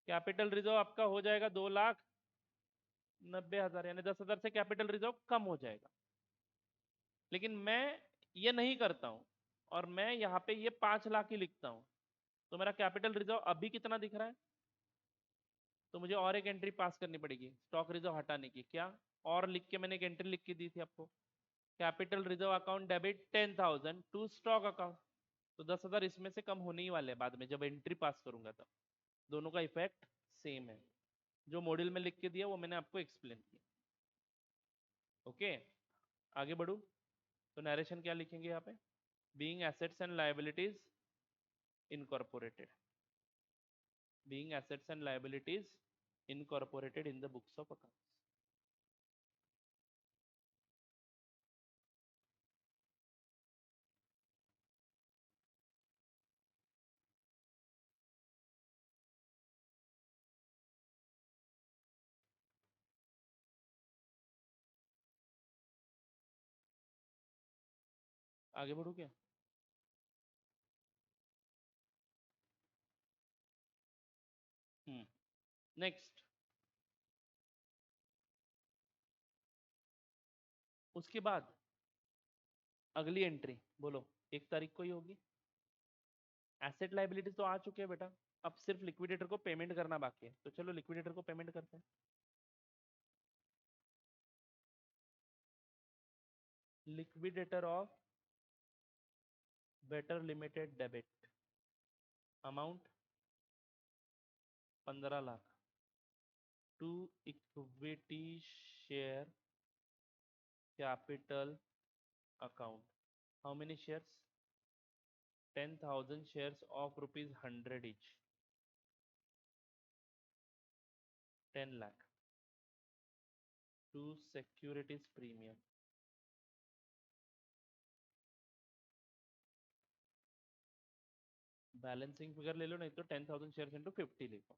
कैपिटल रिजर्व आपका हो जाएगा 2,90,000, यानी 10,000 से कैपिटल रिजर्व कम हो जाएगा। लेकिन मैं ये नहीं करता हूँ, और मैं यहाँ पे ये 5 लाख ही लिखता हूँ, तो मेरा कैपिटल रिजर्व अभी कितना दिख रहा है? तो मुझे और एक एंट्री पास करनी पड़ेगी स्टॉक रिजर्व हटाने की। क्या? और लिख के मैंने एक एंट्री लिख के दी थी आपको, capital reserve account debit 10,000 to stock account. तो 10,000 इसमें से कम होने ही वाले हैं बाद में जब एंट्री पास करूंगा तब। दोनों का इफेक्ट सेम है, जो मॉड्यूल में लिख के दिया वो मैंने आपको एक्सप्लेन किया। ओके, आगे बढ़ू। तो नरेशन क्या लिखेंगे यहाँ पे? Being assets and liabilities incorporated, being assets and liabilities incorporated in the books of accounts. आगे बढ़ू क्या? नेक्स्ट, उसके बाद अगली एंट्री बोलो, 1 तारीख को ही होगी। एसेट लाइबिलिटीज तो आ चुके हैं बेटा, अब सिर्फ लिक्विडेटर को पेमेंट करना बाकी है, तो चलो लिक्विडेटर को पेमेंट करते हैं। Liquidator of better Limited debit, amount 15 lakh to equity share capital account. How many shares? 10,000 shares of rupees 100 each, 10 lakh to securities premium। Balancing figure ले लो, नहीं तो 10,000 शेयर्स इंटू 50 लिखो।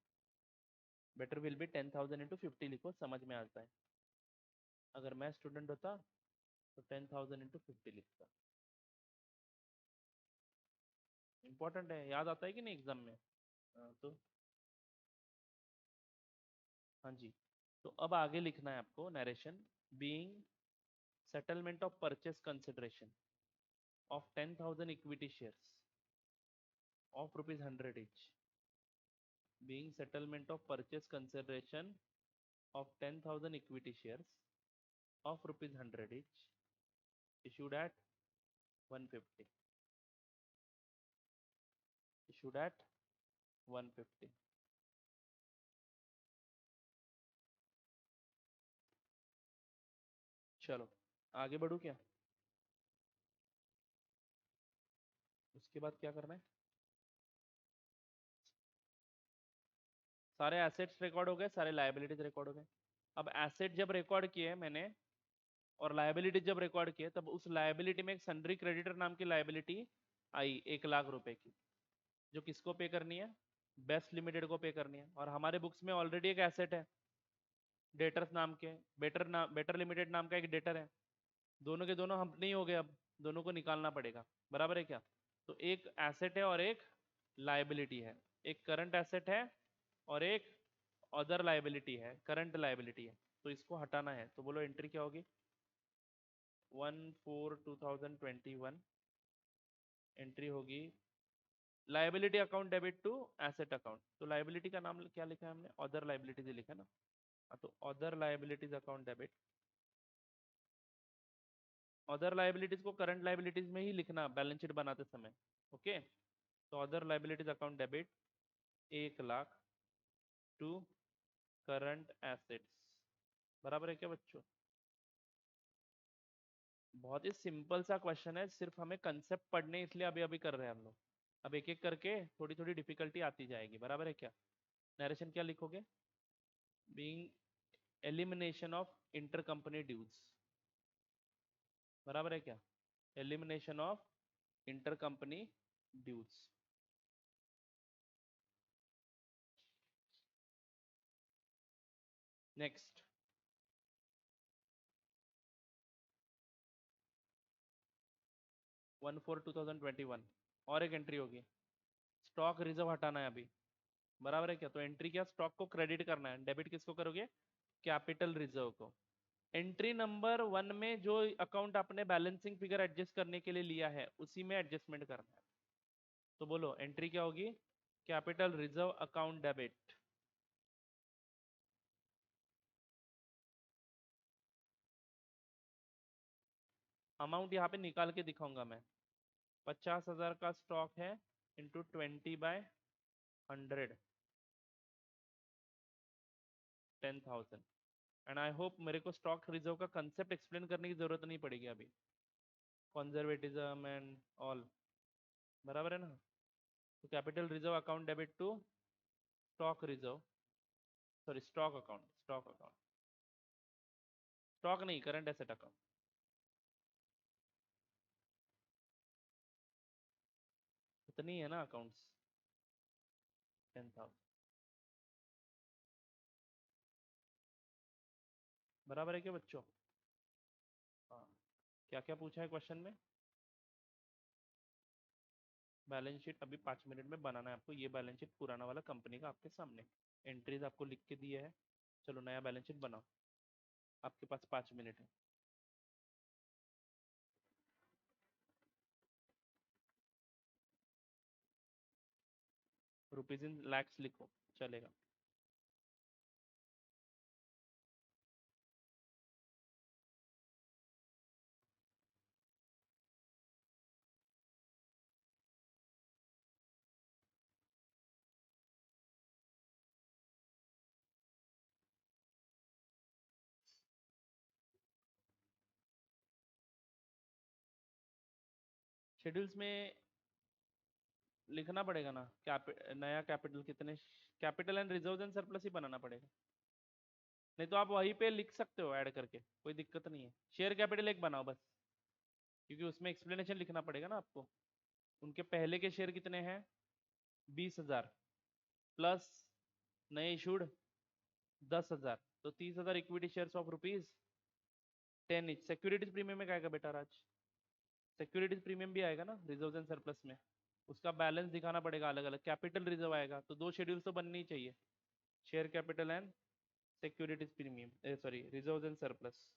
बेटर विल बी 10,000 इंटू 50 लिखो, समझ में आता है। अगर मैं स्टूडेंट होता तो 10,000 इंटू 50 लिखता। इंपॉर्टेंट है, याद आता है कि नहीं एग्जाम में? तो हाँ जी। तो अब आगे लिखना है आपको narration. Being settlement of purchase consideration of 10,000 equity shares of rupees 100 each, being settlement of purchase consideration of 10,000 equity shares of rupees 100 each, issued at 150, issued at 150। चलो आगे बढ़ू क्या? उसके बाद क्या करना है? सारे एसेट्स रिकॉर्ड हो गए, सारे लायबिलिटीज रिकॉर्ड हो गए। अब एसेट जब रिकॉर्ड किए मैंने और लायबिलिटी जब रिकॉर्ड किए, तब उस लायबिलिटी में एक सन्ड्री क्रेडिटर नाम की लायबिलिटी आई 1 लाख रुपए की, जो किसको पे करनी है? बेस्ट लिमिटेड को पे करनी है। और हमारे बुक्स में ऑलरेडी एक एसेट है डेटर्स नाम के, बेटर लिमिटेड नाम का एक डेटर है। दोनों के दोनों हम नहीं हो गए, अब दोनों को निकालना पड़ेगा, बराबर है क्या? तो एक एसेट है और एक लायबिलिटी है, एक करंट एसेट है और एक अदर लायबिलिटी है, करंट लायबिलिटी है। तो इसको हटाना है, तो बोलो एंट्री क्या होगी? 1/4/2021 एंट्री होगी liability account debit to asset account. तो लायबिलिटी का नाम क्या लिखा है हमने? अदर लायबिलिटीज लिखा है ना। हाँ, तो other liabilities account debit. Other liabilities को करंट लायबिलिटीज में ही लिखना बैलेंस शीट बनाते समय। ओके, तो other liabilities account debit 1 lakh to current assets, बराबर है क्या बच्चों? बहुत ही सिंपल सा क्वेश्चन है, सिर्फ हमें कंसेप्ट पढ़ने इसलिए अभी अभी कर रहे हैं हम लोग। अब एक एक करके थोड़ी थोड़ी डिफिकल्टी आती जाएगी, बराबर है क्या? नरेशन क्या लिखोगे? Being elimination of inter company dues, बराबर है क्या? Elimination of inter company dues. Next 1/4/2021 और एक एंट्री होगी, स्टॉक रिजर्व हटाना है अभी, बराबर है क्या? तो एंट्री क्या? स्टॉक को क्रेडिट करना है, डेबिट किसको करोगे? कैपिटल रिजर्व को। एंट्री नंबर 1 में जो अकाउंट आपने बैलेंसिंग फिगर एडजस्ट करने के लिए लिया है उसी में एडजस्टमेंट करना है। तो बोलो एंट्री क्या होगी? Capital reserve account debit. Amount यहाँ पे निकाल के दिखाऊंगा मैं। 50,000 का स्टॉक है, इंटू 20/100, 10,000। एंड आई होप मेरे को स्टॉक रिजर्व का कंसेप्ट एक्सप्लेन करने की जरूरत नहीं पड़ेगी अभी, कंजर्वेटिज्म एंड ऑल, बराबर है ना? तो capital reserve account debit to stock reserve, sorry stock account, stock account, stock नहीं, करंट एसेट अकाउंट। इतनी है ना अकाउंट्स, 10,000, बराबर है क्या बच्चों? हाँ, क्या क्या पूछा है क्वेश्चन में? बैलेंस शीट अभी 5 मिनट में बनाना है आपको, ये बैलेंस शीट पुराना वाला कंपनी का आपके सामने, एंट्रीज आपको लिख के दिए है। चलो नया बैलेंस शीट बनाओ, आपके पास 5 मिनट है। रुपीज इन लैक्स लिखो, चलेगा। शेड्यूल्स में लिखना पड़ेगा ना, नया कैपिटल कितने, capital and reserve and surplus ही बनाना पड़ेगा। नहीं तो आप वहीं पे लिख सकते हो ऐड करके, कोई दिक्कत नहीं है। शेयर कैपिटल एक बनाओ बस, क्योंकि उसमें एक्सप्लेनेशन लिखना पड़ेगा ना आपको। उनके पहले के शेयर कितने हैं? 20,000 प्लस नए इशूड 10,000, तो 30,000 equity shares of rupees 10 etch. Securities premium में क्या आएगा बेटा राज? सिक्योरिटीज प्रीमियम भी आएगा ना रिजर्व एंड सरप्लस में, उसका बैलेंस दिखाना पड़ेगा अलग अलग। कैपिटल रिजर्व आएगा, तो दो शेड्यूल्स तो बननी ही चाहिए, share capital and securities premium, sorry reserve and surplus.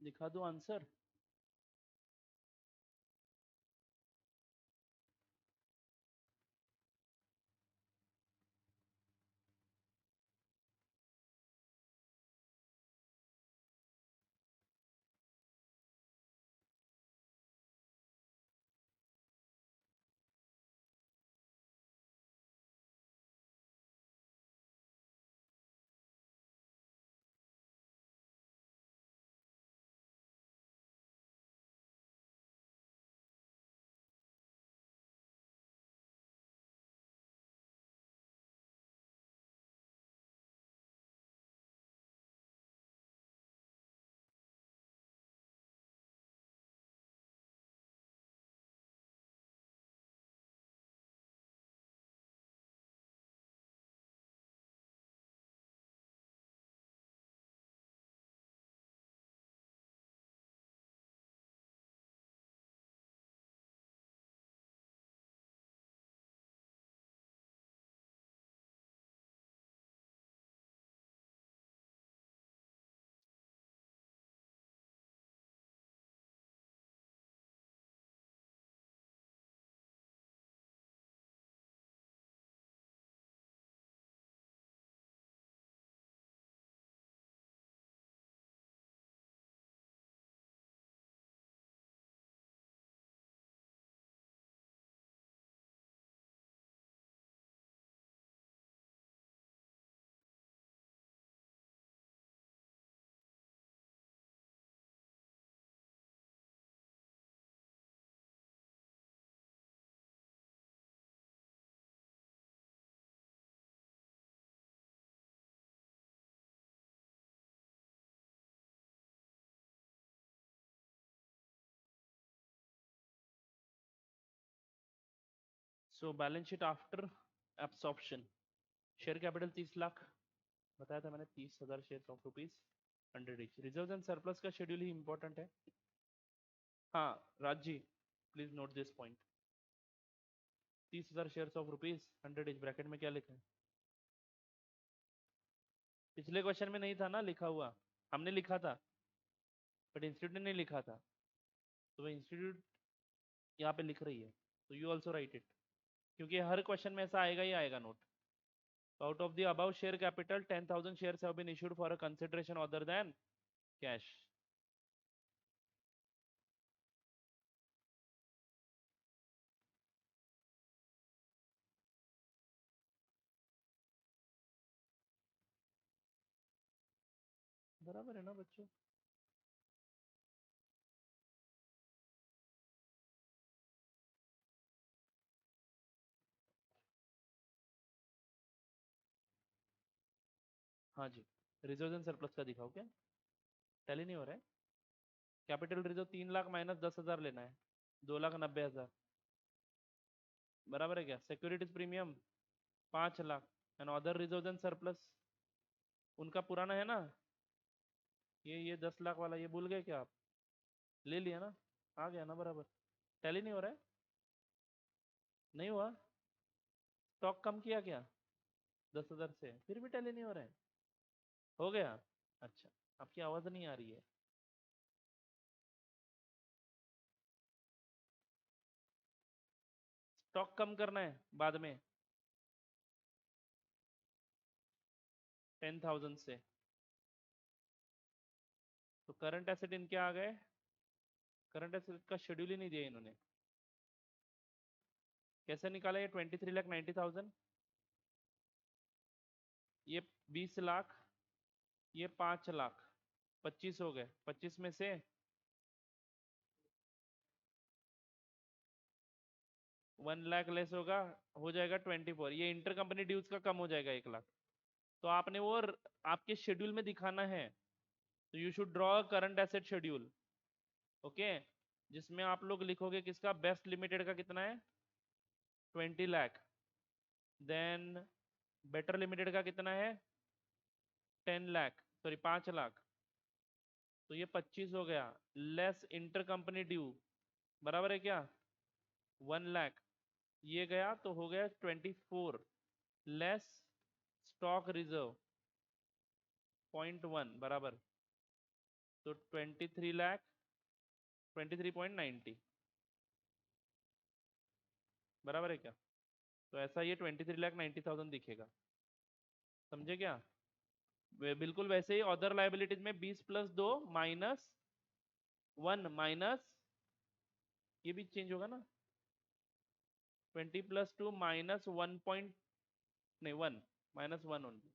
दिखा दो answer. So balance sheet after absorption, share capital 30 lakh बताया था मैंने, 30,000 share of rupees 100 each। Reserve and surplus का शेड्यूल ही इंपॉर्टेंट है। हाँ Raj ji, please note this point. 30,000 share of rupees 100 each, bracket में क्या लिखा है? पिछले क्वेश्चन में नहीं था ना लिखा हुआ, हमने लिखा था बट इंस्टीट्यूट ने नहीं लिखा था, तो वो इंस्टीट्यूट यहाँ पे लिख रही है, तो यू ऑल्सो राइट इट, क्योंकि हर क्वेश्चन में ऐसा आएगा ही आएगा note. Out of the above share capital 10,000 shares have been issued for a consideration other than cash। बराबर है ना बच्चों? हाँ जी, रिजर्व एंड सरप्लस का दिखाओ क्या, टैली नहीं हो रहा है। कैपिटल रिजर्व 3 लाख माइनस 10,000 लेना है, 2,90,000 बराबर है क्या। Securities premium 5 lakh and other reserve and surplus उनका पुराना है ना, ये 10 लाख वाला, ये भूल गए क्या आप? ले लिया ना, आ गया ना बराबर। टैली नहीं हो रहा है, नहीं हुआ। स्टॉक कम किया क्या 10,000 से, फिर भी टैली नहीं हो रहा है? हो गया। अच्छा, आपकी आवाज नहीं आ रही है। स्टॉक कम करना है बाद में 10,000 से, तो करंट एसेट इनके आ गए। करंट एसेट का शेड्यूल ही नहीं दिया इन्होंने, कैसे निकाला ये 23,90,000, ये 20 लाख, ये 5 लाख, 25 हो गए। 25 में से 1 लाख लेस होगा, हो जाएगा 24। ये इंटर कंपनी ड्यूज का कम हो जाएगा 1 लाख। तो आपने वो आपके शेड्यूल में दिखाना है, तो you should draw current asset schedule, okay, जिसमें आप लोग लिखोगे किसका, बेस्ट लिमिटेड का कितना है 20 लाख, देन बेटर लिमिटेड का कितना है 10 लाख, सॉरी 5 लाख, तो ये 25 हो गया, लेस इंटर कंपनी ड्यू बराबर है क्या 1 लाख, ये गया तो हो गया 24, लेस स्टॉक रिजर्व 0.1 बराबर। तो 23,23.90 बराबर है क्या? तो ऐसा ये 23,90,000 दिखेगा, समझे क्या? बिल्कुल वैसे ही अदर लाइबिलिटीज में 20 प्लस 2 माइनस 1 माइनस ये भी चेंज होगा ना, 20 प्लस 2 माइनस 1 पॉइंट नहीं 1 माइनस 1 ओनली,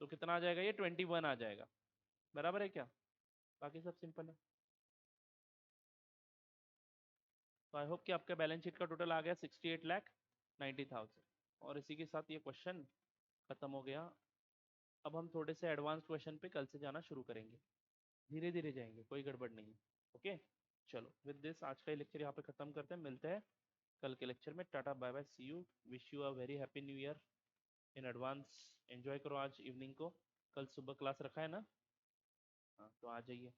तो कितना आ जाएगा ये 21 आ जाएगा, बराबर है क्या? बाकी सब सिंपल है। तो आई होप कि आपका बैलेंस शीट का टोटल आ गया 68,90,000 और इसी के साथ ये क्वेश्चन खत्म हो गया। अब हम थोड़े से एडवांस क्वेश्चन पे कल से जाना शुरू करेंगे, धीरे धीरे जाएंगे, कोई गड़बड़ नहीं है। ओके चलो विद दिस आज का ये लेक्चर यहाँ पे खत्म करते हैं, मिलते हैं कल के लेक्चर में। Tata bye bye, see you, wish you a very happy new year in advance. Enjoy करो आज इवनिंग को, कल सुबह क्लास रखा है ना? हाँ तो आ जाइए।